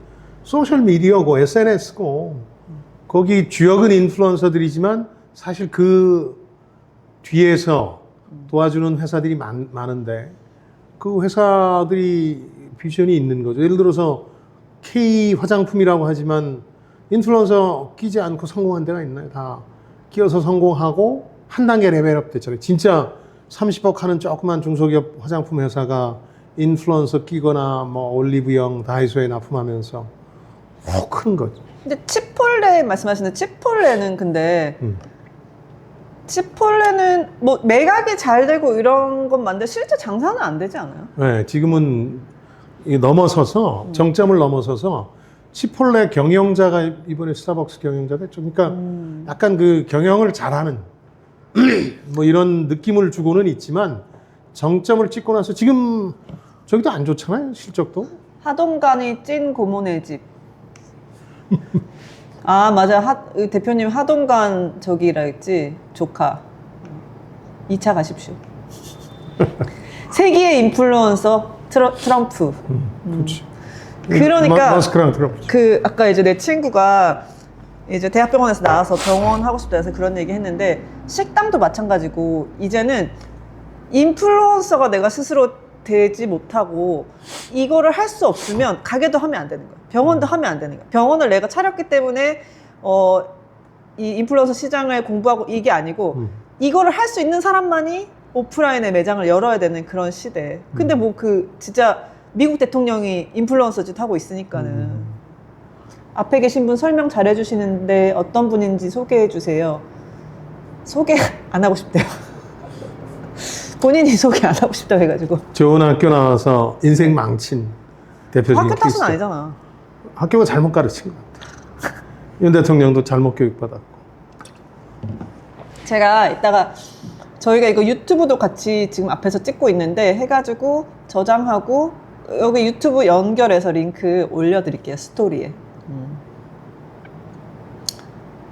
소셜 미디어고 SNS고 거기 주역은 인플루언서들이지만 사실 그 뒤에서 도와주는 회사들이 많은데 그 회사들이 비전이 있는 거죠. 예를 들어서 K 화장품이라고 하지만 인플루언서 끼지 않고 성공한 데가 있나요? 다 끼어서 성공하고 한 단계 레벨업 됐잖아요. 진짜 30억 하는 조그만 중소기업 화장품 회사가 인플루언서 끼거나 뭐 올리브영, 다이소에 납품하면서 큰 거죠. 근데 치폴레 말씀하시는 치폴레는 근데 치폴레는 뭐 매각이 잘 되고 이런 건 맞는데 실제 장사는 안 되지 않아요? 네, 지금은 넘어서서 정점을 넘어서서 치폴레 경영자가 이번에 스타벅스 경영자 됐죠. 그러니까 약간 그 경영을 잘하는 뭐 이런 느낌을 주고는 있지만 정점을 찍고 나서 지금 저기도 안 좋잖아요, 실적도. 하동간이 찐 고모네 집. 아 맞아. 대표님 하동간 저기라 했지. 조카. 2차 가십시오. 세기의 인플루언서 트럼프. 그렇지. 그러니까 마스크랑 트럼프. 그 아까 이제 내 친구가 이제 대학병원에서 나와서 병원 하고 싶다 해서 그런 얘기 했는데 식당도 마찬가지고 이제는 인플루언서가 내가 스스로 되지 못하고 이거를 할 수 없으면 가게도 하면 안 되는 거야. 병원도 하면 안 되는 거야. 병원을 내가 차렸기 때문에 이 인플루언서 시장을 공부하고 이게 아니고 이거를 할 수 있는 사람만이 오프라인의 매장을 열어야 되는 그런 시대. 근데 뭐 그 진짜 미국 대통령이 인플루언서 짓 하고 있으니까는 앞에 계신 분 설명 잘 해주시는데 어떤 분인지 소개해 주세요. 소개 안 하고 싶대요. 본인이 소개 안 하고 싶다고 해가지고. 좋은 학교 나와서 인생 망친 대표적인 학교 탓은 케이스죠. 아니잖아. 학교가 잘못 가르친 것 같아. 윤 대통령도 잘못 교육받았고. 제가 이따가 저희가 이거 유튜브도 같이 지금 앞에서 찍고 있는데 해가지고 저장하고 여기 유튜브 연결해서 링크 올려드릴게요. 스토리에.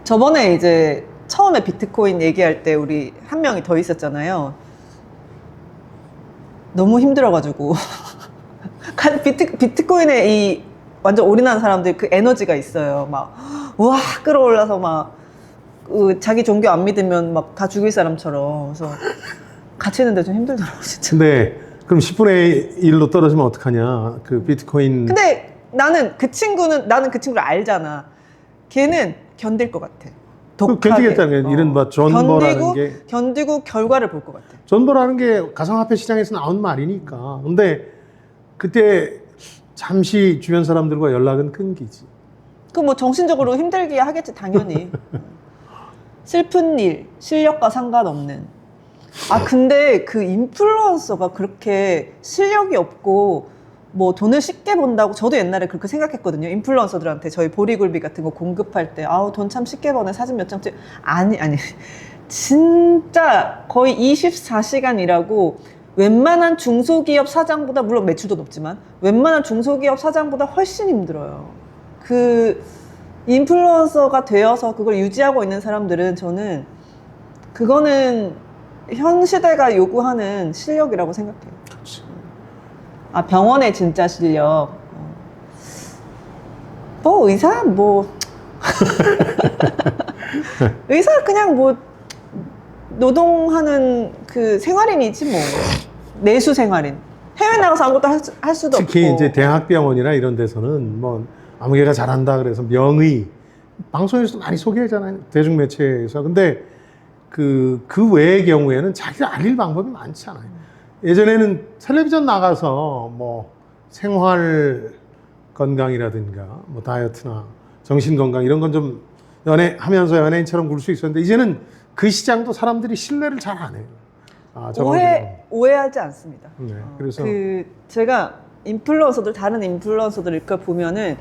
저번에 이제 처음에 비트코인 얘기할 때 우리 한 명이 더 있었잖아요. 너무 힘들어가지고 비트코인에 이 완전 올인한 사람들 그 에너지가 있어요. 막 와 끌어올라서 막 자기 종교 안 믿으면 막 다 죽일 사람처럼. 그래서 같이 있는데 좀 힘들더라고 진짜. 근데 그럼 10분의 1로 떨어지면 어떡하냐? 그 비트코인. 근데 나는 그 친구를 알잖아. 걔는 견딜 것 같아. 견디겠다는 게 이른바 존버라는 게. 견디고 결과를 볼 것 같아. 존버라는 게 가상화폐 시장에서 나온 말이니까. 근데 그때 잠시 주변 사람들과 연락은 끊기지. 그 뭐 정신적으로 힘들게 하겠지 당연히. 슬픈 일, 실력과 상관없는. 아 근데 그 인플루언서가 그렇게 실력이 없고 뭐 돈을 쉽게 번다고 저도 옛날에 그렇게 생각했거든요. 인플루언서들한테 저희 보리굴비 같은 거 공급할 때 아우 돈 참 쉽게 버네 사진 몇 장 찍. 아니 진짜 거의 24시간 일하고 웬만한 중소기업 사장보다 물론 매출도 높지만 웬만한 중소기업 사장보다 훨씬 힘들어요. 그 인플루언서가 되어서 그걸 유지하고 있는 사람들은 저는 그거는 현 시대가 요구하는 실력이라고 생각해요. 그렇지. 아 병원의 진짜 실력. 뭐 의사 뭐 의사 그냥 뭐 노동하는 그 생활인이지 뭐. 내수 생활인. 해외 나가서 아무것도 할 수도 특히 없고. 이제 대학병원이나 이런 데서는 뭐 아무개가 잘한다 그래서 명의 방송에서도 많이 소개하잖아요. 대중매체에서. 근데 그 외의 경우에는 자기가 알릴 방법이 많지 않아요. 예전에는 텔레비전 나가서 뭐 생활 건강이라든가 뭐 다이어트나 정신 건강 이런 건 좀 하면서 연예인처럼 굴 수 있었는데 이제는 그 시장도 사람들이 신뢰를 잘 안 해요. 오해하지 않습니다. 네, 그래서 제가 다른 인플루언서들 걸 보면은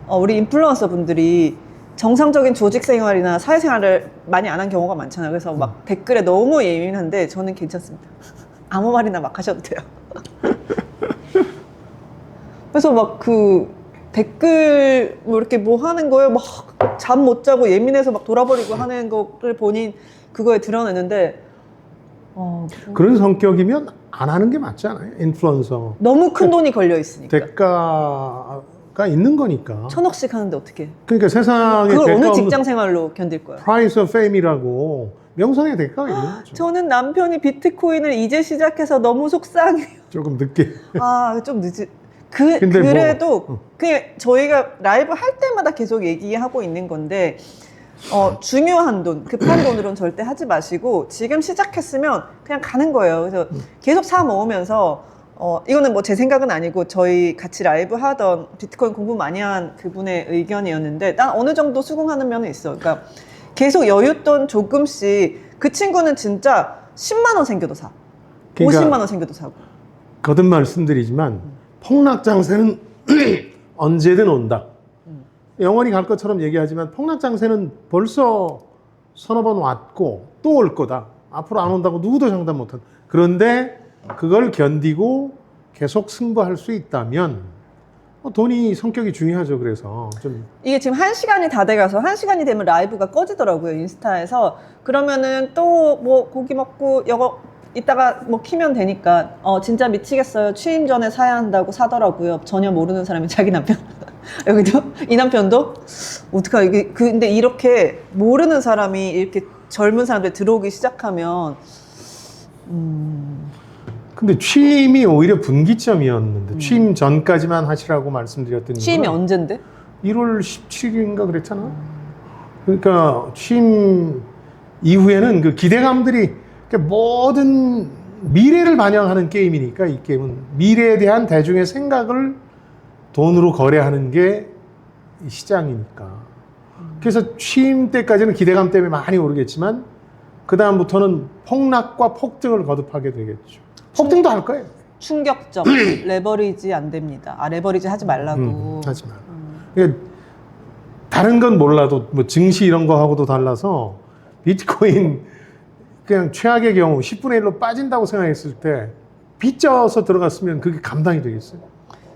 우리 인플루언서 분들이 정상적인 조직 생활이나 사회 생활을 많이 안 한 경우가 많잖아요. 그래서 막 댓글에 너무 예민한데 저는 괜찮습니다. 아무 말이나 막 하셔도 돼요. 그래서 막 그 댓글 뭐 이렇게 뭐 하는 거에 막 잠 못 자고 예민해서 막 돌아버리고 하는 거를 본인 그거에 드러내는데 그런 성격이면 안 하는 게 맞지 않아요? 인플루언서. 너무 큰 돈이 걸려 있으니까. 대가가 있는 거니까. 1,000억씩 하는데 어떻게? 그러니까 세상에 그걸 대가 어느 없는 직장 생활로 견딜 거야? price of fame이라고 명성의 대가가 있는 거죠. 저는 남편이 비트코인을 이제 시작해서 너무 속상해요. 조금 늦게. 좀 늦지. 근데 그래도 그냥 저희가 라이브 할 때마다 계속 얘기하고 있는 건데 중요한 돈, 급한 돈으로는 절대 하지 마시고 지금 시작했으면 그냥 가는 거예요. 그래서 계속 사 모으면서 이거는 뭐 제 생각은 아니고 저희 같이 라이브 하던 비트코인 공부 많이 한 그분의 의견이었는데 난 어느 정도 수긍하는 면은 있어. 그러니까 계속 여윳돈 조금씩 그 친구는 진짜 10만 원 생겨도 사. 그러니까 50만 원 생겨도 사고. 거듭 말씀드리지만 폭락장세는 언제든 온다. 영원히 갈 것처럼 얘기하지만 폭락장세는 벌써 서너 번 왔고 또 올 거다. 앞으로 안 온다고 누구도 장담 못한. 그런데 그걸 견디고 계속 승부할 수 있다면 돈이 성격이 중요하죠. 그래서 좀 이게 지금 1시간이 다 돼가서 1시간이 되면 라이브가 꺼지더라고요. 인스타에서. 그러면은 또 뭐 고기 먹고 이거 이따가 뭐 키면 되니까 진짜 미치겠어요. 취임 전에 사야 한다고 사더라고요. 전혀 모르는 사람이 자기 남편. 여기도 이 남편도 어떡하 이게 근데 이렇게 모르는 사람이 이렇게 젊은 사람들 들어오기 시작하면 근데 취임이 오히려 분기점이었는데 취임 전까지만 하시라고 말씀드렸더니 취임이 언젠데? 1월 17일인가 그랬잖아. 그러니까 취임 이후에는 그 기대감들이 모든 미래를 반영하는 게임이니까 이 게임은 미래에 대한 대중의 생각을 돈으로 거래하는 게 시장이니까. 그래서 취임 때까지는 기대감 때문에 많이 오르겠지만 그 다음부터는 폭락과 폭등을 거듭하게 되겠죠. 폭등도 할 거예요. 충격적 레버리지 안 됩니다. 레버리지 하지 말라고. 하지 마. 그러니까 다른 건 몰라도 뭐 증시 이런 거하고도 달라서 비트코인 그냥 최악의 경우 10분의 1로 빠진다고 생각했을 때 빚져서 들어갔으면 그게 감당이 되겠어요?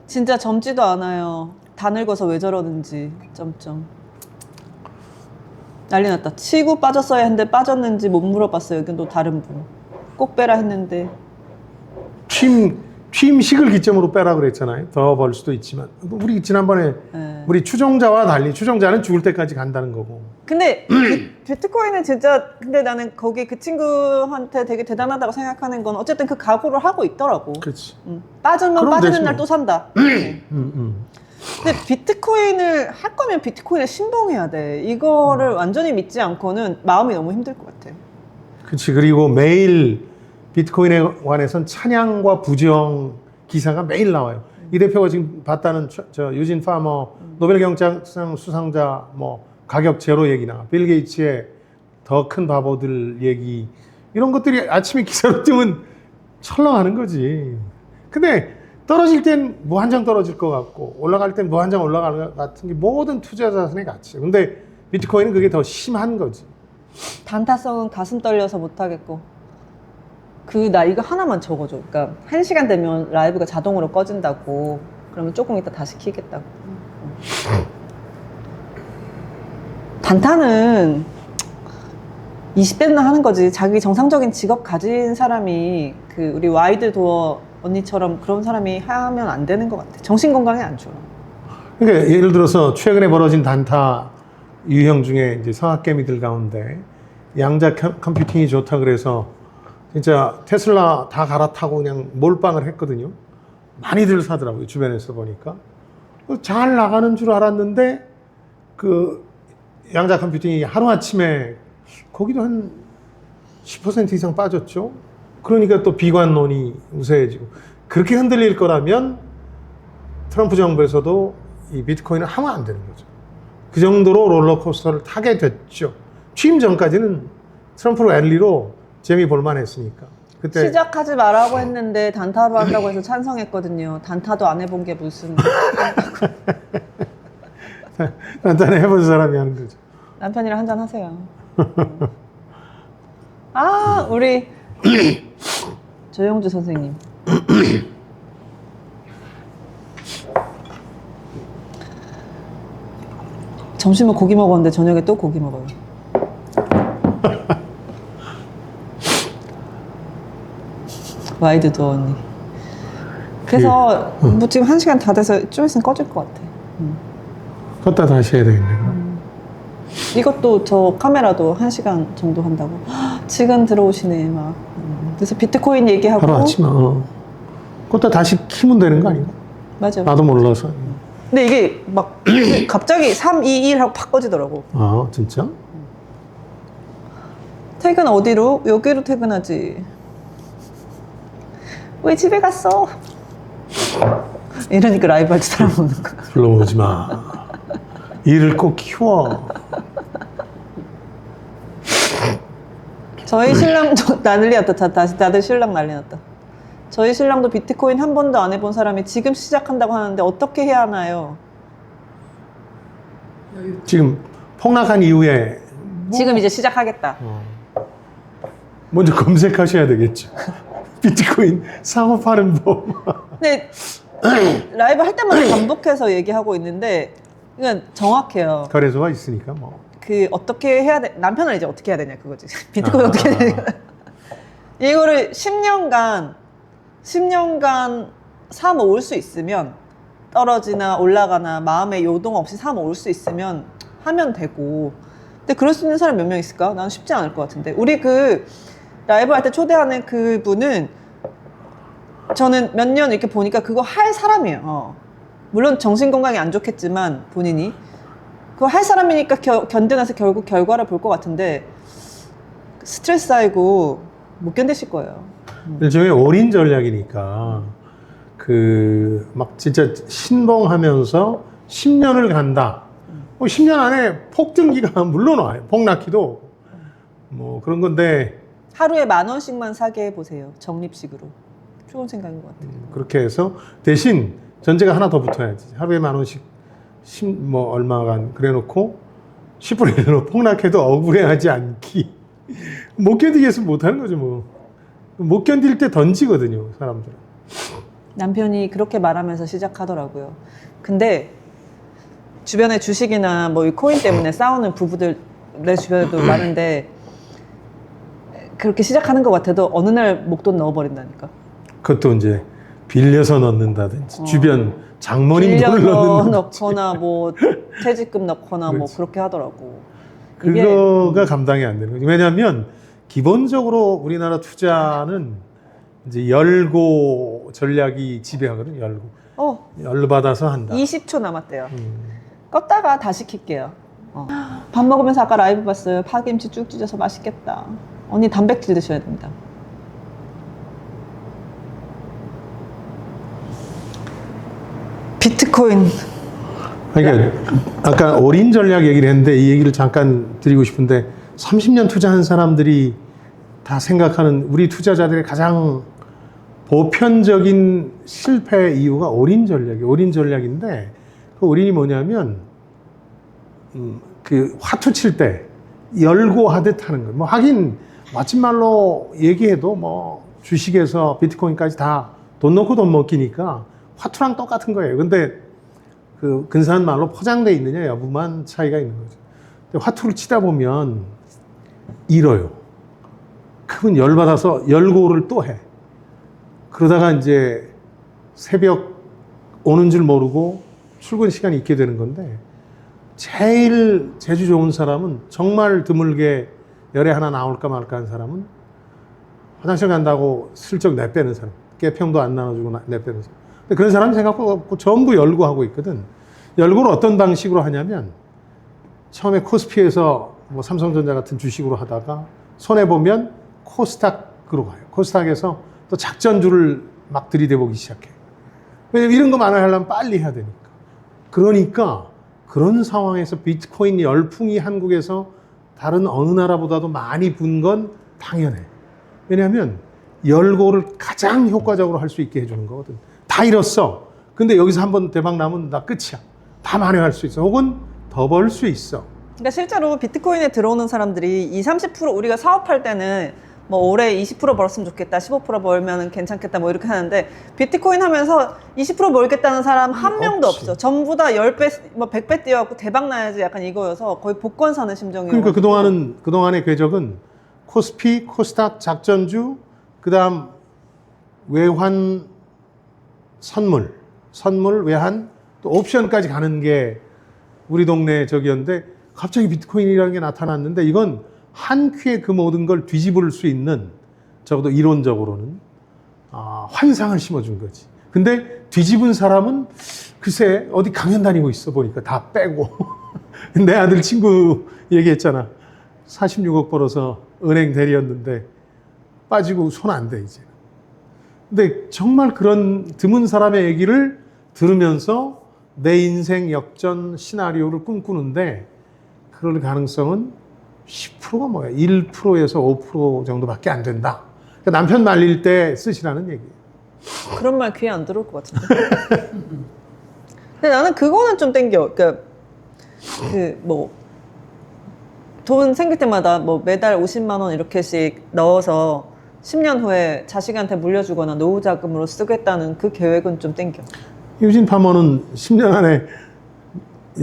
진짜 젊지도 않아요. 다 늙어서 왜 저러는지 점점. 난리 났다. 치고 빠졌어야 했는데 빠졌는지 못 물어봤어요. 여긴 또 다른 분. 꼭 빼라 했는데. 취임식을 기점으로 빼라 그랬잖아요. 더 벌 수도 있지만 우리 지난번에 네. 우리 추종자와 달리 추종자는 죽을 때까지 간다는 거고. 근데 비트코인은 진짜 근데 나는 거기 그 친구한테 되게 대단하다고 생각하는 건 어쨌든 그 각오를 하고 있더라고. 그렇지. 빠지면 그럼 빠지는 되지 날 뭐. 또 산다. 네. 근데 비트코인을 할 거면 비트코인을 신봉해야 돼. 이거를 완전히 믿지 않고는 마음이 너무 힘들 것 같아. 그렇지. 그리고 매일 비트코인에 관해서는 찬양과 부정 기사가 매일 나와요. 이 대표가 지금 봤다는 저 유진 파머 노벨 경제상 수상자 뭐 가격 제로 얘기나 빌 게이츠의 더 큰 바보들 얘기 이런 것들이 아침에 기사로 뜨면 철렁하는 거지. 근데 떨어질 땐 무한정 떨어질 것 같고 올라갈 땐 무한정 올라갈 것 같은 게 모든 투자 자산의 가치예요. 근데 비트코인은 그게 더 심한 거지. 단타성은 가슴 떨려서 못하겠고. 나 이거 하나만 적어줘. 그러니까 1시간 되면 라이브가 자동으로 꺼진다고. 그러면 조금 이따 다시 키겠다고. 단타는 20대나 하는 거지. 자기 정상적인 직업 가진 사람이 우리 와이드 도어 언니처럼 그런 사람이 하면 안 되는 것 같아. 정신 건강에 안 좋아. 그러니까 예를 들어서 최근에 벌어진 단타 유형 중에 이제 성악개미들 가운데 양자 컴퓨팅이 좋다 그래서 진짜 테슬라 다 갈아타고 그냥 몰빵을 했거든요. 많이들 사더라고요. 주변에서 보니까. 잘 나가는 줄 알았는데 그 양자 컴퓨팅이 하루아침에 거기도 한 10% 이상 빠졌죠. 그러니까 또 비관론이 우세해지고 그렇게 흔들릴 거라면 트럼프 정부에서도 이 비트코인을 하면 안 되는 거죠. 그 정도로 롤러코스터를 타게 됐죠. 취임 전까지는 트럼프 랠리로 재미 볼만 했으니까. 그때 시작하지 말라고 했는데 단타로 한다고 해서 찬성했거든요. 단타도 안 해본 게 무슨 간단히 해본 사람이 하는 거죠. 남편이랑 한잔 하세요. 아 우리 조영주 선생님. 점심은 고기 먹었는데 저녁에 또 고기 먹어요. 와이드 도어 언니. 그래서 뭐 지금 1시간 다 돼서 좀 있으면 꺼질 것 같아. 껐다 다시 해야 되겠네. 그럼. 이것도 저 카메라도 1시간 정도 한다고. 지금 들어오시네 막. 그래서 비트코인 얘기하고. 하루 아침에 껐다 다시 키면 되는 거 아닌가? 맞아. 나도 몰라서. 근데 이게 막 갑자기 3, 2, 1 하고 팍 꺼지더라고. 아 진짜? 퇴근 어디로? 여기로 퇴근하지. 왜 집에 갔어? 이러니까 라이브 할 때 사람 오는 거야. 불러오지 마. 일을 꼭 키워. 저희 신랑도 난리 났다. 다시 다들 신랑 난리 났다. 저희 신랑도 비트코인 한 번도 안 해본 사람이 지금 시작한다고 하는데 어떻게 해야 하나요? 지금 폭락한 이후에 지금 이제 시작하겠다. 먼저 검색하셔야 되겠죠. 비트코인 사업하는 법. 근데 라이브 할 때마다 반복해서 얘기하고 있는데 이건 정확해요. 거래소가 있으니까 뭐. 그 어떻게 해야 돼? 남편을 이제 어떻게 해야 되냐 그거지. 비트코인 어떻게 해야 되냐. 이거를 10년간 사 모을 수 있으면 떨어지나 올라가나 마음의 요동 없이 사 모을 수 있으면 하면 되고. 근데 그럴 수 있는 사람 몇 명 있을까? 나는 쉽지 않을 것 같은데. 우리 그 라이브 할 때 초대하는 그분은 저는 몇 년 이렇게 보니까 그거 할 사람이에요. 물론 정신건강이 안 좋겠지만 본인이 그거 할 사람이니까 견뎌내서 결국 결과를 볼 것 같은데 스트레스 쌓이고 못 견디실 거예요. 일종의 올인 전략이니까 그 막 진짜 신봉하면서 10년을 간다. 10년 안에 폭등기가 물론 와요. 폭락기도 뭐 그런 건데 하루에 10,000원씩만 사게 해보세요. 적립식으로. 좋은 생각인 것 같아요. 그렇게 해서 대신 전제가 하나 더 붙어야지. 하루에 10,000원씩 뭐 얼마간 그래놓고 10분의 1로 폭락해도 억울해하지 않기. 못 견디겠으면 못하는 거죠 뭐. 못 견딜 때 던지거든요 사람들은. 남편이 그렇게 말하면서 시작하더라고요. 근데 주변에 주식이나 뭐 이 코인 때문에 싸우는 부부들 내 주변에도 많은데 그렇게 시작하는 것 같아도 어느 날 목돈 넣어버린다니까. 그것도 이제 빌려서 넣는다든지 주변 장모님 돈을 빌려서 넣는다든지 넣거나 뭐 퇴직금 넣거나 뭐 그렇지. 그렇게 하더라고. 이게 그거가 감당이 안 되는 거죠. 왜냐하면 기본적으로 우리나라 투자는 이제 열고 전략이 지배하거든요. 열로 받아서 한다. 20초 남았대요. 껐다가 다시 킬게요. 밥 먹으면서 아까 라이브 봤어요. 파김치 쭉 찢어서 맛있겠다. 언니 단백질 드셔야 됩니다. 비트코인. 그러니까 아까 올인 전략 얘기를 했는데 이 얘기를 잠깐 드리고 싶은데 30년 투자한 사람들이 다 생각하는 우리 투자자들의 가장 보편적인 실패 이유가 올인 전략이에요. 올인 전략인데 그 올인이 뭐냐면 그 화투 칠 때 열고 하듯 하는 거예요. 뭐 하긴 멋진 말로 얘기해도 뭐 주식에서 비트코인까지 다 돈 넣고 돈 먹기니까 화투랑 똑같은 거예요. 근데 그 근사한 말로 포장돼 있느냐 여부만 차이가 있는 거죠. 근데 화투를 치다 보면 잃어요. 그분 열받아서 열고를 또 해. 그러다가 이제 새벽 오는 줄 모르고 출근 시간이 있게 되는 건데 제일 재주 좋은 사람은 정말 드물게 열에 하나 나올까 말까 한 사람은 화장실 간다고 슬쩍 내빼는 사람, 깨평도 안 나눠주고 내빼는 사람. 근데 그런 사람이 생각보다 없고 전부 열고하고 있거든. 열고를 어떤 방식으로 하냐면 처음에 코스피에서 뭐 삼성전자 같은 주식으로 하다가 손해보면 코스닥으로 가요. 코스닥에서 또 작전주를 막 들이대보기 시작해. 왜냐면 이런 거 만회하려면 빨리 해야 되니까. 그러니까 그런 상황에서 비트코인 열풍이 한국에서 다른 어느 나라보다도 많이 분 건 당연해. 왜냐하면 열고를 가장 효과적으로 할 수 있게 해주는 거거든. 다 잃었어. 근데 여기서 한번 대박 나면 나 끝이야. 다 만회할 수 있어. 혹은 더 벌 수 있어. 그러니까 실제로 비트코인에 들어오는 사람들이 30% 우리가 사업할 때는 뭐 올해 20% 벌었으면 좋겠다, 15% 벌면 괜찮겠다, 뭐 이렇게 하는데 비트코인 하면서 20% 벌겠다는 사람 한 명도 없지. 없어. 전부 다 10배, 뭐 100배 뛰어갖고 대박 나야지 약간 이거여서 거의 복권 사는 심정이에요. 그러니까 그동안의 궤적은 코스피, 코스닥, 작전주, 그 다음 외환 선물, 외환, 또 옵션까지 가는 게 우리 동네 저기였는데 갑자기 비트코인이라는 게 나타났는데 이건 한 큐에 그 모든 걸 뒤집을 수 있는 적어도 이론적으로는 환상을 심어준 거지. 근데 뒤집은 사람은 글쎄 어디 강연 다니고 있어 보니까 다 빼고 내 아들 친구 얘기했잖아. 46억 벌어서 은행 대리였는데 빠지고 손 안 대 이제. 근데 정말 그런 드문 사람의 얘기를 들으면서 내 인생 역전 시나리오를 꿈꾸는데 그럴 가능성은 10%가 뭐야? 1%에서 5% 정도밖에 안 된다. 그러니까 남편 말릴 때 쓰시라는 얘기예요. 그런 말 귀에 안 들어올 것 같은데. 근데 나는 그거는 좀 땡겨. 그러니까 돈 생길 때마다 뭐 매달 50만 원 이렇게씩 넣어서 10년 후에 자식한테 물려주거나 노후 자금으로 쓰겠다는 그 계획은 좀 땡겨. 유진 파머는 10년 안에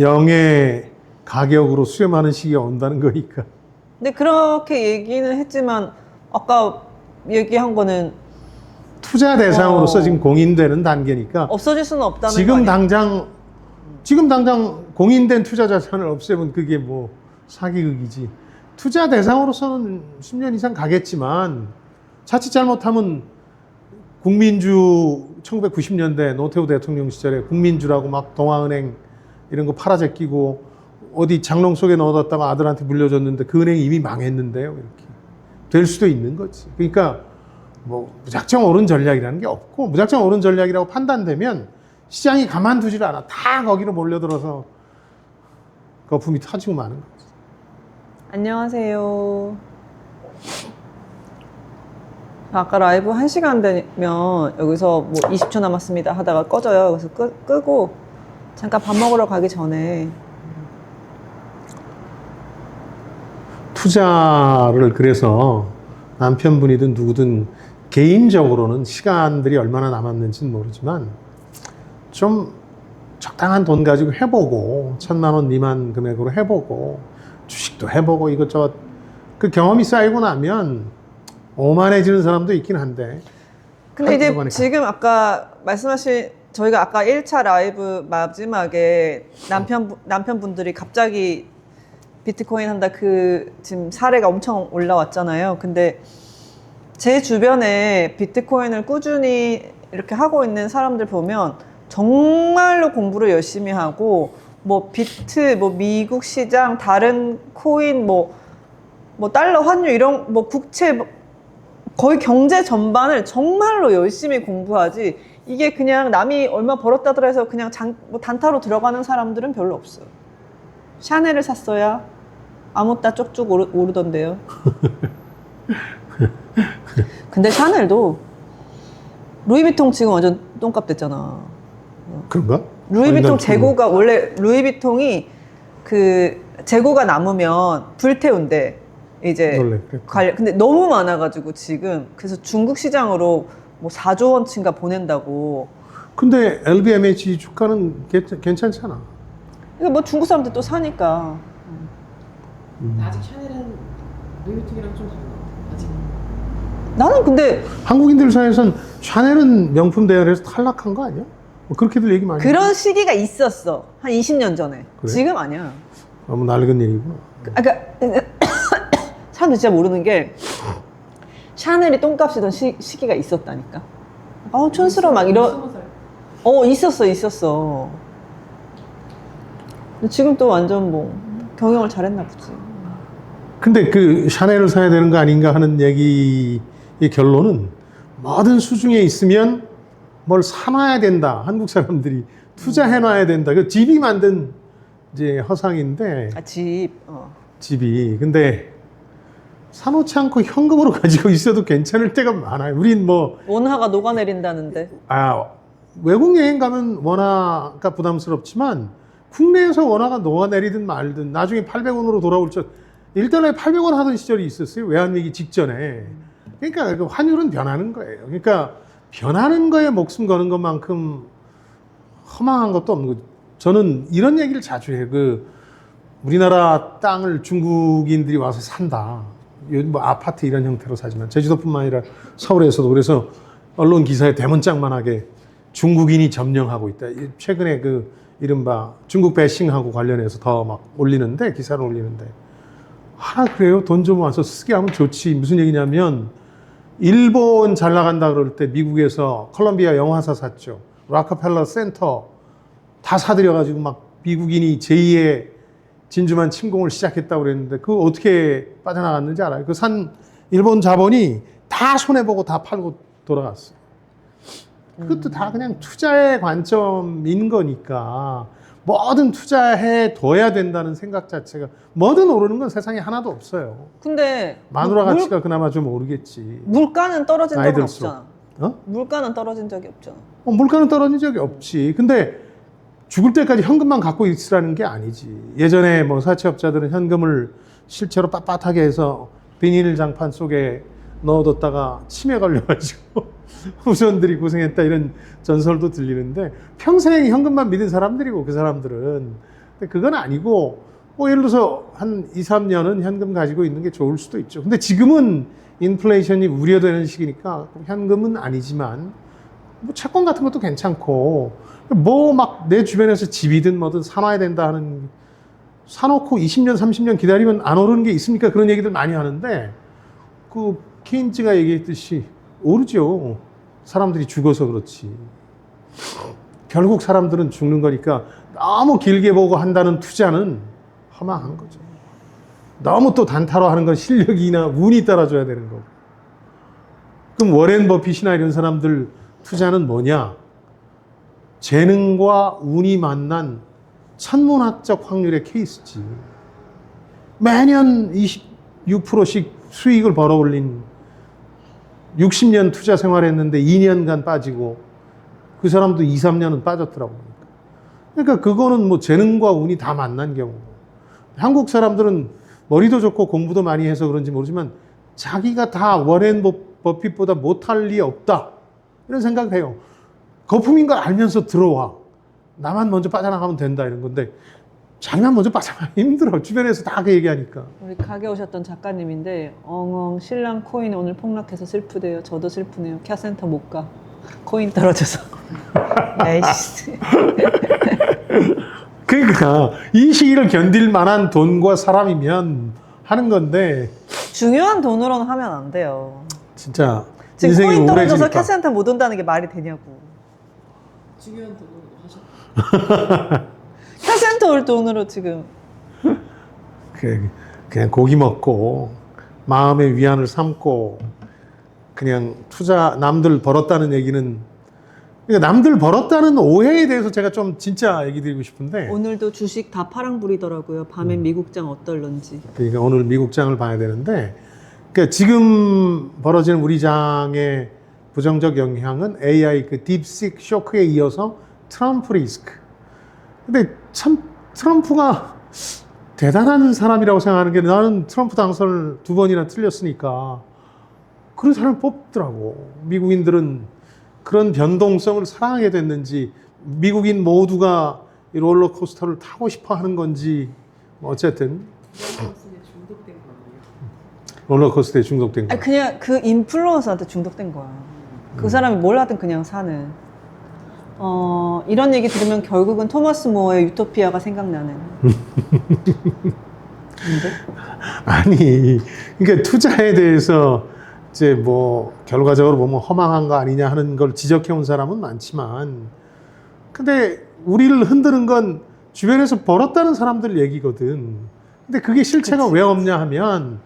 영의 가격으로 수렴하는 시기가 온다는 거니까. 근데 그렇게 얘기는 했지만 아까 얘기한 거는 투자 대상으로서 지금 공인되는 단계니까 없어질 수는 없다는 거 지금 아니야? 당장 공인된 투자 자산을 없애면 그게 뭐 사기극이지. 투자 대상으로서는 10년 이상 가겠지만 자칫 잘못하면 국민주 1990년대 노태우 대통령 시절에 국민주라고 막 동아은행 이런 거 팔아제끼고 어디 장롱 속에 넣어뒀다가 아들한테 물려줬는데 그 은행이 이미 망했는데요. 이렇게 될 수도 있는 거지. 그러니까 뭐 무작정 옳은 전략이라는 게 없고 무작정 옳은 전략이라고 판단되면 시장이 가만두질 않아. 다 거기로 몰려들어서 거품이 터지고 마는 거지. 안녕하세요. 아까 라이브 1시간 되면 여기서 뭐 20초 남았습니다 하다가 꺼져요. 그래서 끄고 잠깐 밥 먹으러 가기 전에 투자를 그래서 남편분이든 누구든 개인적으로는 시간들이 얼마나 남았는지는 모르지만 좀 적당한 돈 가지고 해보고 1,000만 원 미만 금액으로 해보고 주식도 해보고 이것저것 그 경험이 쌓이고 나면 오만해지는 사람도 있긴 한데 근데 이제 지금 아까 말씀하신 저희가 아까 1차 라이브 마지막에 남편분들이 갑자기 비트코인 한다 그 지금 사례가 엄청 올라왔잖아요. 근데 제 주변에 비트코인을 꾸준히 이렇게 하고 있는 사람들 보면 정말로 공부를 열심히 하고 뭐 비트, 뭐 미국 시장, 다른 코인, 뭐 달러 환율 이런 뭐 국채 거의 경제 전반을 정말로 열심히 공부하지 이게 그냥 남이 얼마 벌었다더라 해서 그냥 뭐 단타로 들어가는 사람들은 별로 없어요. 샤넬을 샀어야 아무따 쪽쪽 오르던데요. 근데 샤넬도 루이비통 지금 완전 똥값 됐잖아. 그런가? 루이비통 재고가 원래 루이비통이 그 재고가 남으면 불태운대. 이제 근데 너무 많아가지고 지금 그래서 중국 시장으로 뭐 4조 원치인가 보낸다고. 근데 LVMH 주가는 괜찮잖아. 이거 뭐 중국 사람들 또 사니까. 아직 샤넬은 루이비통이랑 좀 다른 것 같아. 아직. 나는 근데 한국인들 사이에선 샤넬은 명품 대열에서 탈락한 거 아니야? 뭐 그렇게들 얘기 많이 그런 시기가 있었어. 한 20년 전에. 그래? 지금 아니야. 너무 낡은 얘기구나. 그러니까 사람들 진짜 모르는 게 샤넬이 똥값이던 시기가 있었다니까. 촌스러워 막 이런. 20살. 있었어. 근데 지금 또 완전 뭐 경영을 잘했나 보지. 근데 그 샤넬을 사야 되는 거 아닌가 하는 얘기의 결론은 모든 수중에 있으면 뭘 사놔야 된다. 한국 사람들이 투자해놔야 된다. 그 집이 만든 이제 허상인데 집이. 근데 사놓지 않고 현금으로 가지고 있어도 괜찮을 때가 많아요. 우린 뭐 원화가 녹아내린다는데. 외국 여행 가면 원화가 부담스럽지만 국내에서 원화가 녹아내리든 말든 나중에 800원으로 돌아올 줄 1달러에 800원 하던 시절이 있었어요. 외환위기 직전에. 그러니까 그 환율은 변하는 거예요. 그러니까 변하는 거에 목숨 거는 것만큼 허망한 것도 없는 거죠. 저는 이런 얘기를 자주 해요. 우리나라 땅을 중국인들이 와서 산다. 요즘 뭐 아파트 이런 형태로 사지만 제주도뿐만 아니라 서울에서도. 그래서 언론 기사에 대문짝만하게 중국인이 점령하고 있다. 최근에 이른바 중국 배싱하고 관련해서 더 막 올리는데, 기사를 올리는데. 그래요? 돈 좀 와서 쓰게 하면 좋지. 무슨 얘기냐면 일본 잘 나간다 그럴 때 미국에서 컬럼비아 영화사 샀죠. 락커펠러 센터 다 사들여가지고 막 미국인이 제2의 진주만 침공을 시작했다고 그랬는데 그거 어떻게 빠져나갔는지 알아요? 그 산 일본 자본이 다 손해보고 다 팔고 돌아갔어요. 그것도 다 그냥 투자의 관점인 거니까 뭐든 투자해 둬야 된다는 생각 자체가 뭐든 오르는 건 세상에 하나도 없어요. 근데 마누라 가치가 그나마 좀 오르겠지. 물가는 떨어진 적은 들수록. 없잖아. 물가는 떨어진 적이 없잖아. 물가는 떨어진 적이 없지. 근데 죽을 때까지 현금만 갖고 있으라는 게 아니지. 예전에 뭐 사채업자들은 현금을 실제로 빳빳하게 해서 비닐 장판 속에 넣어뒀다가 치매 걸려가지고 후손들이 고생했다 이런 전설도 들리는데 평생 현금만 믿은 사람들이고 그 사람들은. 근데 그건 아니고 뭐 예를 들어서 한 2, 3년은 현금 가지고 있는 게 좋을 수도 있죠. 근데 지금은 인플레이션이 우려되는 시기니까 현금은 아니지만 뭐 채권 같은 것도 괜찮고 뭐 막 내 주변에서 집이든 뭐든 사놔야 된다 하는, 사놓고 20년, 30년 기다리면 안 오르는 게 있습니까? 그런 얘기들 많이 하는데 케인즈가 얘기했듯이 오르죠. 사람들이 죽어서 그렇지. 결국 사람들은 죽는 거니까 너무 길게 보고 한다는 투자는 허망한 거죠. 너무 또 단타로 하는 건 실력이나 운이 따라줘야 되는 거고. 그럼 워렌 버핏이나 이런 사람들 투자는 뭐냐? 재능과 운이 만난 천문학적 확률의 케이스지. 매년 26%씩 수익을 벌어올린 60년 투자 생활했는데 2년간 빠지고 그 사람도 2, 3년은 빠졌더라고요. 그러니까 그거는 뭐 재능과 운이 다 만난 경우. 한국 사람들은 머리도 좋고 공부도 많이 해서 그런지 모르지만 자기가 다 워렌 버핏보다 못할 리 없다. 이런 생각을 해요. 거품인 걸 알면서 들어와. 나만 먼저 빠져나가면 된다 이런 건데 자기만 먼저 빠져나가기 힘들어. 주변에서 다 그 얘기하니까. 우리 가게 오셨던 작가님인데 엉엉 신랑 코인 오늘 폭락해서 슬프대요. 저도 슬프네요. 캐센터 못 가. 코인 떨어져서. 에이씨. 그러니까 이 시기를 견딜 만한 돈과 사람이면 하는 건데 중요한 돈으로는 하면 안 돼요. 진짜 지금 인생이 코인 떨어져서 우울해지니까. 캐센터 못 온다는 게 말이 되냐고. 중요한 돈으로 하셨다. 캐센터 올 돈으로 지금. 그냥 고기 먹고 마음의 위안을 삼고 그냥 투자, 남들 벌었다는 얘기는, 그러니까 남들 벌었다는 오해에 대해서 제가 좀 진짜 얘기 드리고 싶은데, 오늘도 주식 다 파랑불이더라고요. 밤엔 미국장 어떨런지. 그러니까 오늘 미국장을 봐야 되는데, 그러니까 지금 벌어지는 우리 장의 부정적 영향은 AI 그 딥식 쇼크에 이어서 트럼프 리스크. 근데 참 트럼프가 대단한 사람이라고 생각하는 게, 나는 트럼프 당선을 2번이나 틀렸으니까 그런 사람을 뽑더라고. 미국인들은 그런 변동성을 사랑하게 됐는지, 미국인 모두가 이 롤러코스터를 타고 싶어 하는 건지, 뭐 어쨌든 롤러코스터에 중독된 거예요. 롤러코스터에 중독된 거야. 아니, 그냥 그 인플루언서한테 중독된 거야. 그 사람이 뭘 하든 그냥 사는. 이런 얘기 들으면 결국은 토마스 모어의 유토피아가 생각나는. 근데? 아니, 그러니까 투자에 대해서 이제 뭐 결과적으로 보면 허망한 거 아니냐 하는 걸 지적해 온 사람은 많지만, 근데 우리를 흔드는 건 주변에서 벌었다는 사람들 얘기거든. 근데 그게 실체가 그치. 왜 없냐 하면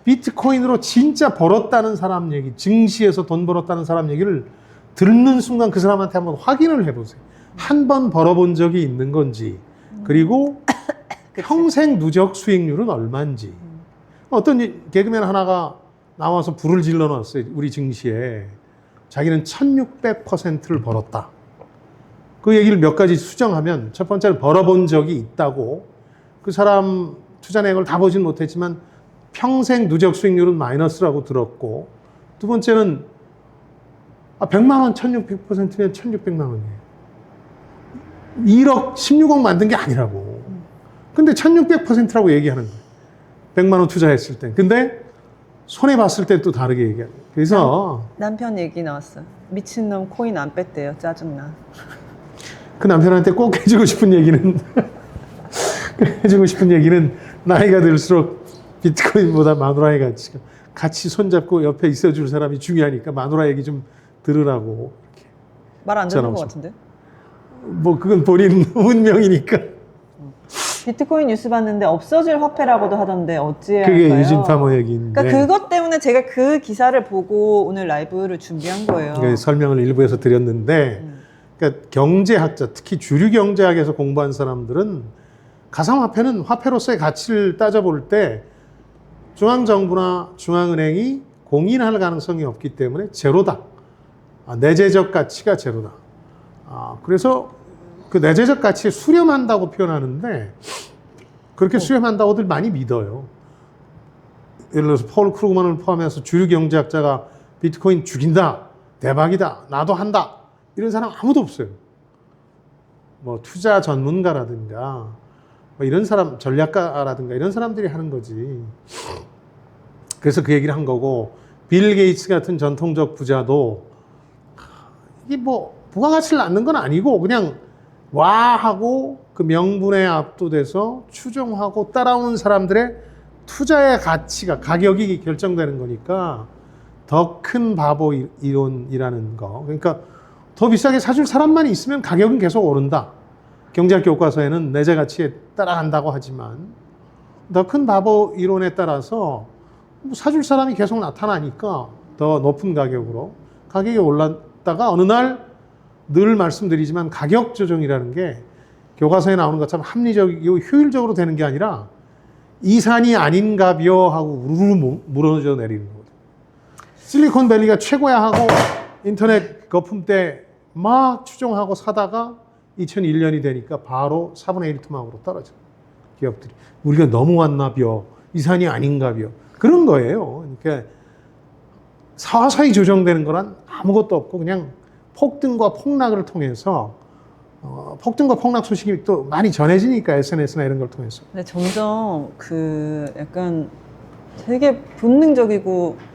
비트코인으로 진짜 벌었다는 사람 얘기, 증시에서 돈 벌었다는 사람 얘기를 듣는 순간 그 사람한테 한번 확인을 해보세요. 한 번 벌어본 적이 있는 건지, 그리고 평생 누적 수익률은 얼마인지. 어떤 개그맨 하나가 나와서 불을 질러 놨어요. 우리 증시에. 자기는 1600%를 벌었다. 그 얘기를 몇 가지 수정하면, 첫 번째는 벌어본 적이 있다고. 그 사람 투자 내역을 다 보진 못했지만 평생 누적 수익률은 마이너스라고 들었고, 두 번째는 100만 원 1600%면 1600만 원이에요. 1억 16억 만든 게 아니라고. 근데 1600%라고 얘기하는 거예요. 100만 원 투자했을 때. 근데 손해 봤을 때 또 다르게 얘기하는 거예요. 그래서 남편 얘기 나왔어. 미친놈 코인 안 뺐대요. 짜증나. 그 남편한테 꼭 해주고 싶은 얘기는 해주고 싶은 얘기는 나이가 들수록 비트코인보다 마누라의 가치가, 같이 손잡고 옆에 있어줄 사람이 중요하니까 마누라 얘기 좀 들으라고. 말 안 듣는 것 전화오죠. 같은데? 뭐 그건 본인 운명이니까. 비트코인 뉴스 봤는데 없어질 화폐라고도 하던데 어찌해야 그게 할까요? 유진 파머 얘기인데. 그러니까 그것 때문에 제가 그 기사를 보고 오늘 라이브를 준비한 거예요. 그 설명을 일부에서 드렸는데, 그러니까 경제학자, 특히 주류 경제학에서 공부한 사람들은 가상화폐는 화폐로서의 가치를 따져볼 때 중앙정부나 중앙은행이 공인할 가능성이 없기 때문에 제로다. 내재적 가치가 제로다. 그래서 그 내재적 가치에 수렴한다고 표현하는데, 그렇게 수렴한다고들 많이 믿어요. 예를 들어서 폴 크루그만을 포함해서 주류 경제학자가 비트코인 죽인다, 대박이다, 나도 한다, 이런 사람 아무도 없어요. 뭐 투자 전문가라든가 뭐 이런 사람, 전략가라든가 이런 사람들이 하는 거지. 그래서 그 얘기를 한 거고, 빌 게이츠 같은 전통적 부자도 이게 뭐 부가가치를 낳는 건 아니고 그냥 와 하고 그 명분에 압도돼서 추종하고 따라오는 사람들의 투자의 가치가, 가격이 결정되는 거니까 더 큰 바보 이론이라는 거. 그러니까 더 비싸게 사줄 사람만 있으면 가격은 계속 오른다. 경제학 교과서에는 내재 가치에 따라간다고 하지만, 더 큰 바보 이론에 따라서 사줄 사람이 계속 나타나니까 더 높은 가격으로 가격이 올랐다가 어느 날, 늘 말씀드리지만 가격 조정이라는 게 교과서에 나오는 것처럼 합리적이고 효율적으로 되는 게 아니라 이 산이 아닌가벼 하고 우르르 무너져 내리는 거거든요. 실리콘밸리가 최고야 하고 인터넷 거품 때 막 추종하고 사다가 2001년이 되니까 바로 4분의 1 토막으로 떨어져. 기업들이. 우리가 너무 왔나벼. 이 산이 아닌가벼. 그런 거예요. 그러니까 서서히 조정되는 거란 아무것도 없고 그냥 폭등과 폭락을 통해서, 폭등과 폭락 소식이 또 많이 전해지니까 SNS나 이런 걸 통해서. 근데 점점 그 약간 되게 본능적이고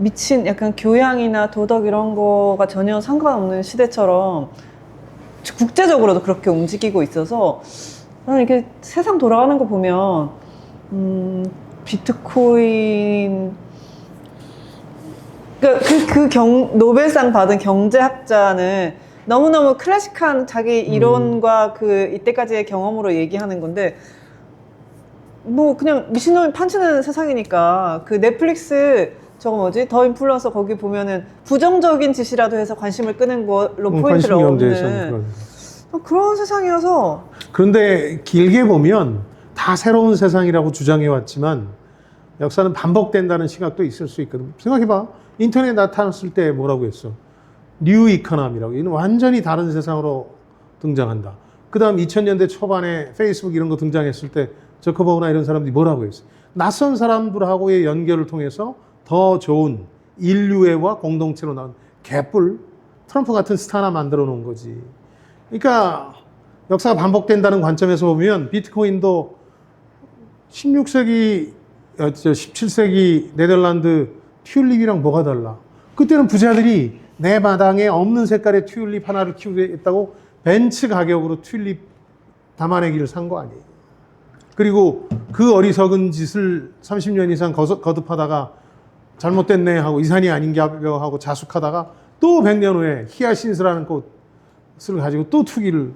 미친 약간 교양이나 도덕 이런 거가 전혀 상관없는 시대처럼 국제적으로도 그렇게 움직이고 있어서, 나는 이게 세상 돌아가는 거 보면 비트코인, 그러니까 노벨상 받은 경제학자는 너무너무 클래식한 자기 이론과 그 이때까지의 경험으로 얘기하는 건데, 뭐 그냥 미친놈이 판치는 세상이니까. 그 넷플릭스 저거 뭐지? 더 인플루언서 거기 보면은 부정적인 짓이라도 해서 관심을 끄는 걸로 포인트를 얻는 그런 세상이어서. 그런데 길게 보면 다 새로운 세상이라고 주장해 왔지만 역사는 반복된다는 시각도 있을 수 있거든. 생각해봐. 인터넷 나타났을 때 뭐라고 했어? 뉴 이코노미라고. 이는 완전히 다른 세상으로 등장한다. 그 다음 2000년대 초반에 페이스북 이런 거 등장했을 때 저커버그나 이런 사람들이 뭐라고 했어? 낯선 사람들하고의 연결을 통해서 더 좋은 인류애와 공동체로 나온 개뿔, 트럼프 같은 스타 하나 만들어 놓은 거지. 그러니까 역사가 반복된다는 관점에서 보면 비트코인도 16세기, 17세기 네덜란드 튤립이랑 뭐가 달라? 그때는 부자들이 내 마당에 없는 색깔의 튤립 하나를 키우겠다고 벤츠 가격으로 튤립 담아내기를 산 거 아니에요. 그리고 그 어리석은 짓을 30년 이상 거듭하다가 잘못됐네 하고 이산이 아닌가 하고 자숙하다가 또 100년 후에 히아신스라는 꽃을 가지고 또 투기를,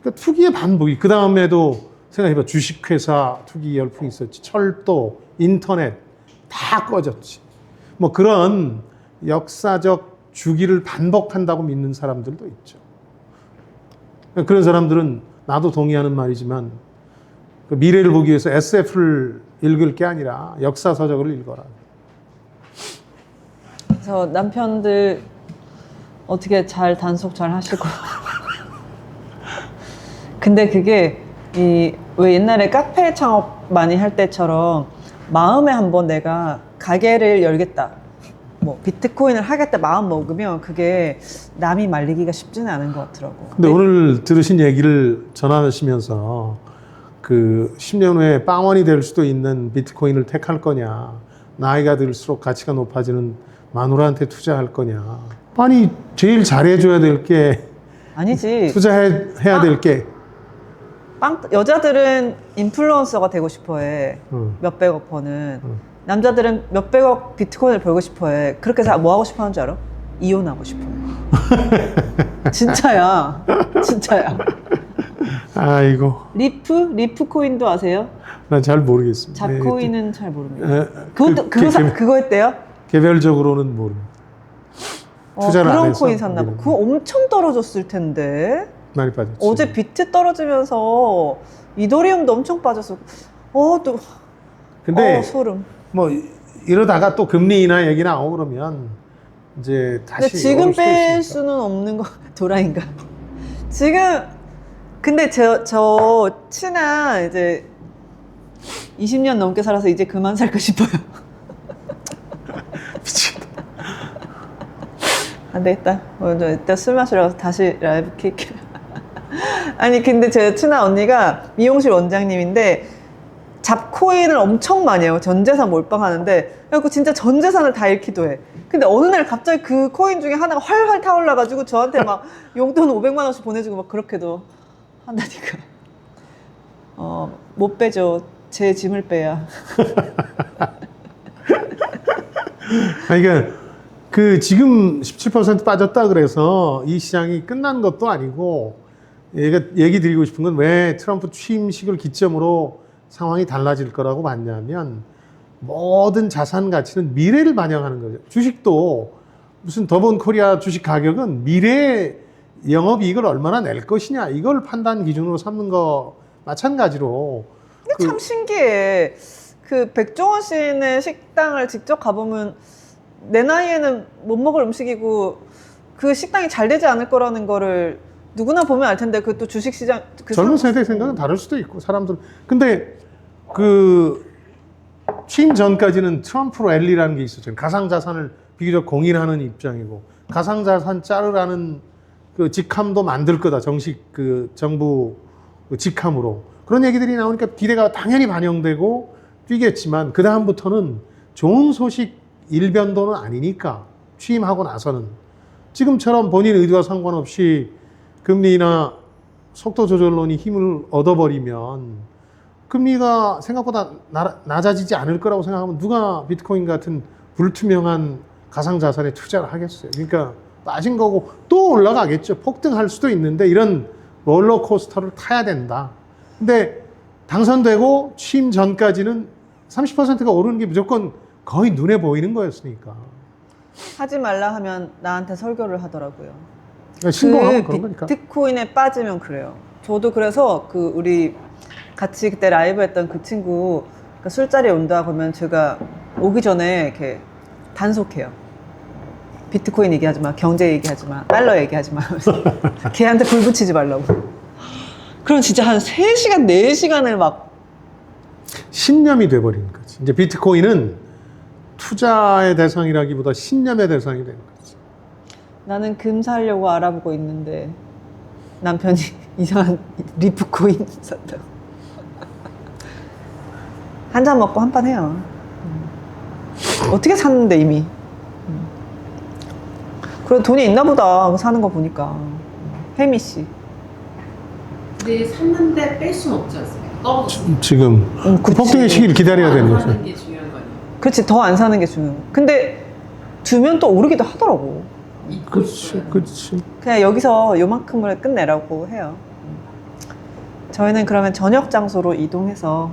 그러니까 투기의 반복이. 그 다음에도 생각해봐. 주식회사 투기 열풍이 있었지. 철도, 인터넷 다 꺼졌지. 뭐 그런 역사적 주기를 반복한다고 믿는 사람들도 있죠. 그런 사람들은 나도 동의하는 말이지만 그 미래를 보기 위해서 SF를 읽을 게 아니라 역사서적을 읽어라. 그래서 남편들 어떻게 잘 단속 잘 하시고. 근데 그게 왜 옛날에 카페 창업 많이 할 때처럼 마음에 한번 내가 가게를 열겠다, 뭐 비트코인을 하겠다 마음 먹으면 그게 남이 말리기가 쉽지는 않은 것 같더라고. 근데 오늘 들으신 얘기를 전하시면서 그 10년 후에 빵원이 될 수도 있는 비트코인을 택할 거냐, 나이가 들수록 가치가 높아지는 마누라한테 투자할 거냐. 아니 제일 잘해줘야 될 게, 아니지. 투자해야 될 게. 여자들은 인플루언서가 되고 싶어해. 몇백억 버는. 남자들은 몇백억 비트코인을 벌고 싶어해. 그렇게 해서 뭐 하고 싶어 하는 줄 알아? 이혼하고 싶어해. 진짜야. 진짜야. 아이고. 리프 코인도 아세요? 난 잘 모르겠습니다. 잡코인은 잘 모릅니다. 그것도 그거 했대요? 개별적으로는 모릅니다. 투자를 안 그런 해서. 코인 샀나 봐. 그거 엄청 떨어졌을 텐데. 많이 빠졌지. 어제 비트 떨어지면서 이더리움도 엄청 빠졌어. 또. 근데 소름. 뭐 이러다가 또 금리 인하 얘기 나오고 그러면 이제 다시. 근데 지금 오를 수도 뺄 있으니까. 수는 없는 거. 도라인가? 지금 근데 저 친한 이제 20년 넘게 살아서 이제 그만 살까 싶어요. 미치겠다. 안 되겠다. 오늘 이따 술 마시러 가서 다시 라이브 킬게요. 아니 근데 제 친한 언니가 미용실 원장님인데 잡코인을 엄청 많이 해요. 전 재산 몰빵하는데 그래갖고 진짜 전 재산을 다 잃기도 해. 근데 어느 날 갑자기 그 코인 중에 하나가 활활 타올라가지고 저한테 막 용돈 500만 원씩 보내주고 막 그렇게도 한다니까. 못 빼죠. 제 짐을 빼야. 그러니까 그 지금 17% 빠졌다 그래서 이 시장이 끝난 것도 아니고, 얘기 드리고 싶은 건 왜 트럼프 취임식을 기점으로 상황이 달라질 거라고 봤냐면, 모든 자산 가치는 미래를 반영하는 거죠. 주식도 무슨 더본 코리아 주식 가격은 미래의 영업이익을 얼마나 낼 것이냐, 이걸 판단 기준으로 삼는 거 마찬가지로. 근데 참 신기해. 그 백종원 씨네 식당을 직접 가보면 내 나이에는 못 먹을 음식이고 그 식당이 잘 되지 않을 거라는 거를 누구나 보면 알 텐데, 그 또 주식시장 젊은 세대 생각은 다를 수도 있고 사람들. 근데 그 취임 전까지는 트럼프 랠리라는 게 있었죠. 가상자산을 비교적 공인하는 입장이고, 가상자산 자르라는 그 직함도 만들 거다, 정식 그 정부 그 직함으로. 그런 얘기들이 나오니까 기대가 당연히 반영되고 뛰겠지만, 그 다음부터는 좋은 소식 일변도는 아니니까, 취임하고 나서는 지금처럼 본인 의도와 상관없이 금리나 속도 조절론이 힘을 얻어버리면 금리가 생각보다 낮아지지 않을 거라고 생각하면 누가 비트코인 같은 불투명한 가상자산에 투자를 하겠어요. 그러니까 빠진 거고 또 올라가겠죠. 폭등할 수도 있는데 이런 롤러코스터를 타야 된다. 근데 당선되고 취임 전까지는 30%가 오르는 게 무조건 거의 눈에 보이는 거였으니까. 하지 말라 하면 나한테 설교를 하더라고요. 그러니까 신공하면 그런 거니까. 비트코인에 빠지면 그래요. 저도 그래서 그 우리 같이 그때 라이브 했던 그 친구 그러니까 술자리에 온다 그러면 제가 오기 전에 이렇게 단속해요. 비트코인 얘기하지 마, 경제 얘기하지 마, 달러 얘기하지 마. 걔한테 불 붙이지 말라고. 그럼 진짜 한 3시간, 4시간을 막 신념이 돼버리는 거지. 이제 비트코인은 투자의 대상이라기보다 신념의 대상이 되는 거지. 나는 금 사려고 알아보고 있는데 남편이 이상한 리프코인 샀다고. 한 잔 먹고 한 판 해요. 어떻게 샀는데 이미. 그래도 돈이 있나 보다 사는 거 보니까. 혜미 씨. 근데 샀는데 뺄 수는 없지 않습니까? 떨어졌어. 지금 그 그치. 폭등의 시기를 기다려야 되는 거죠. 하는 게 중요한 거 아니야? 그렇지, 더 안 사는 게 중요해. 근데 두면 또 오르기도 하더라고. 그렇지, 그렇지. 그냥 여기서 요만큼을 끝내라고 해요. 저희는 그러면 저녁 장소로 이동해서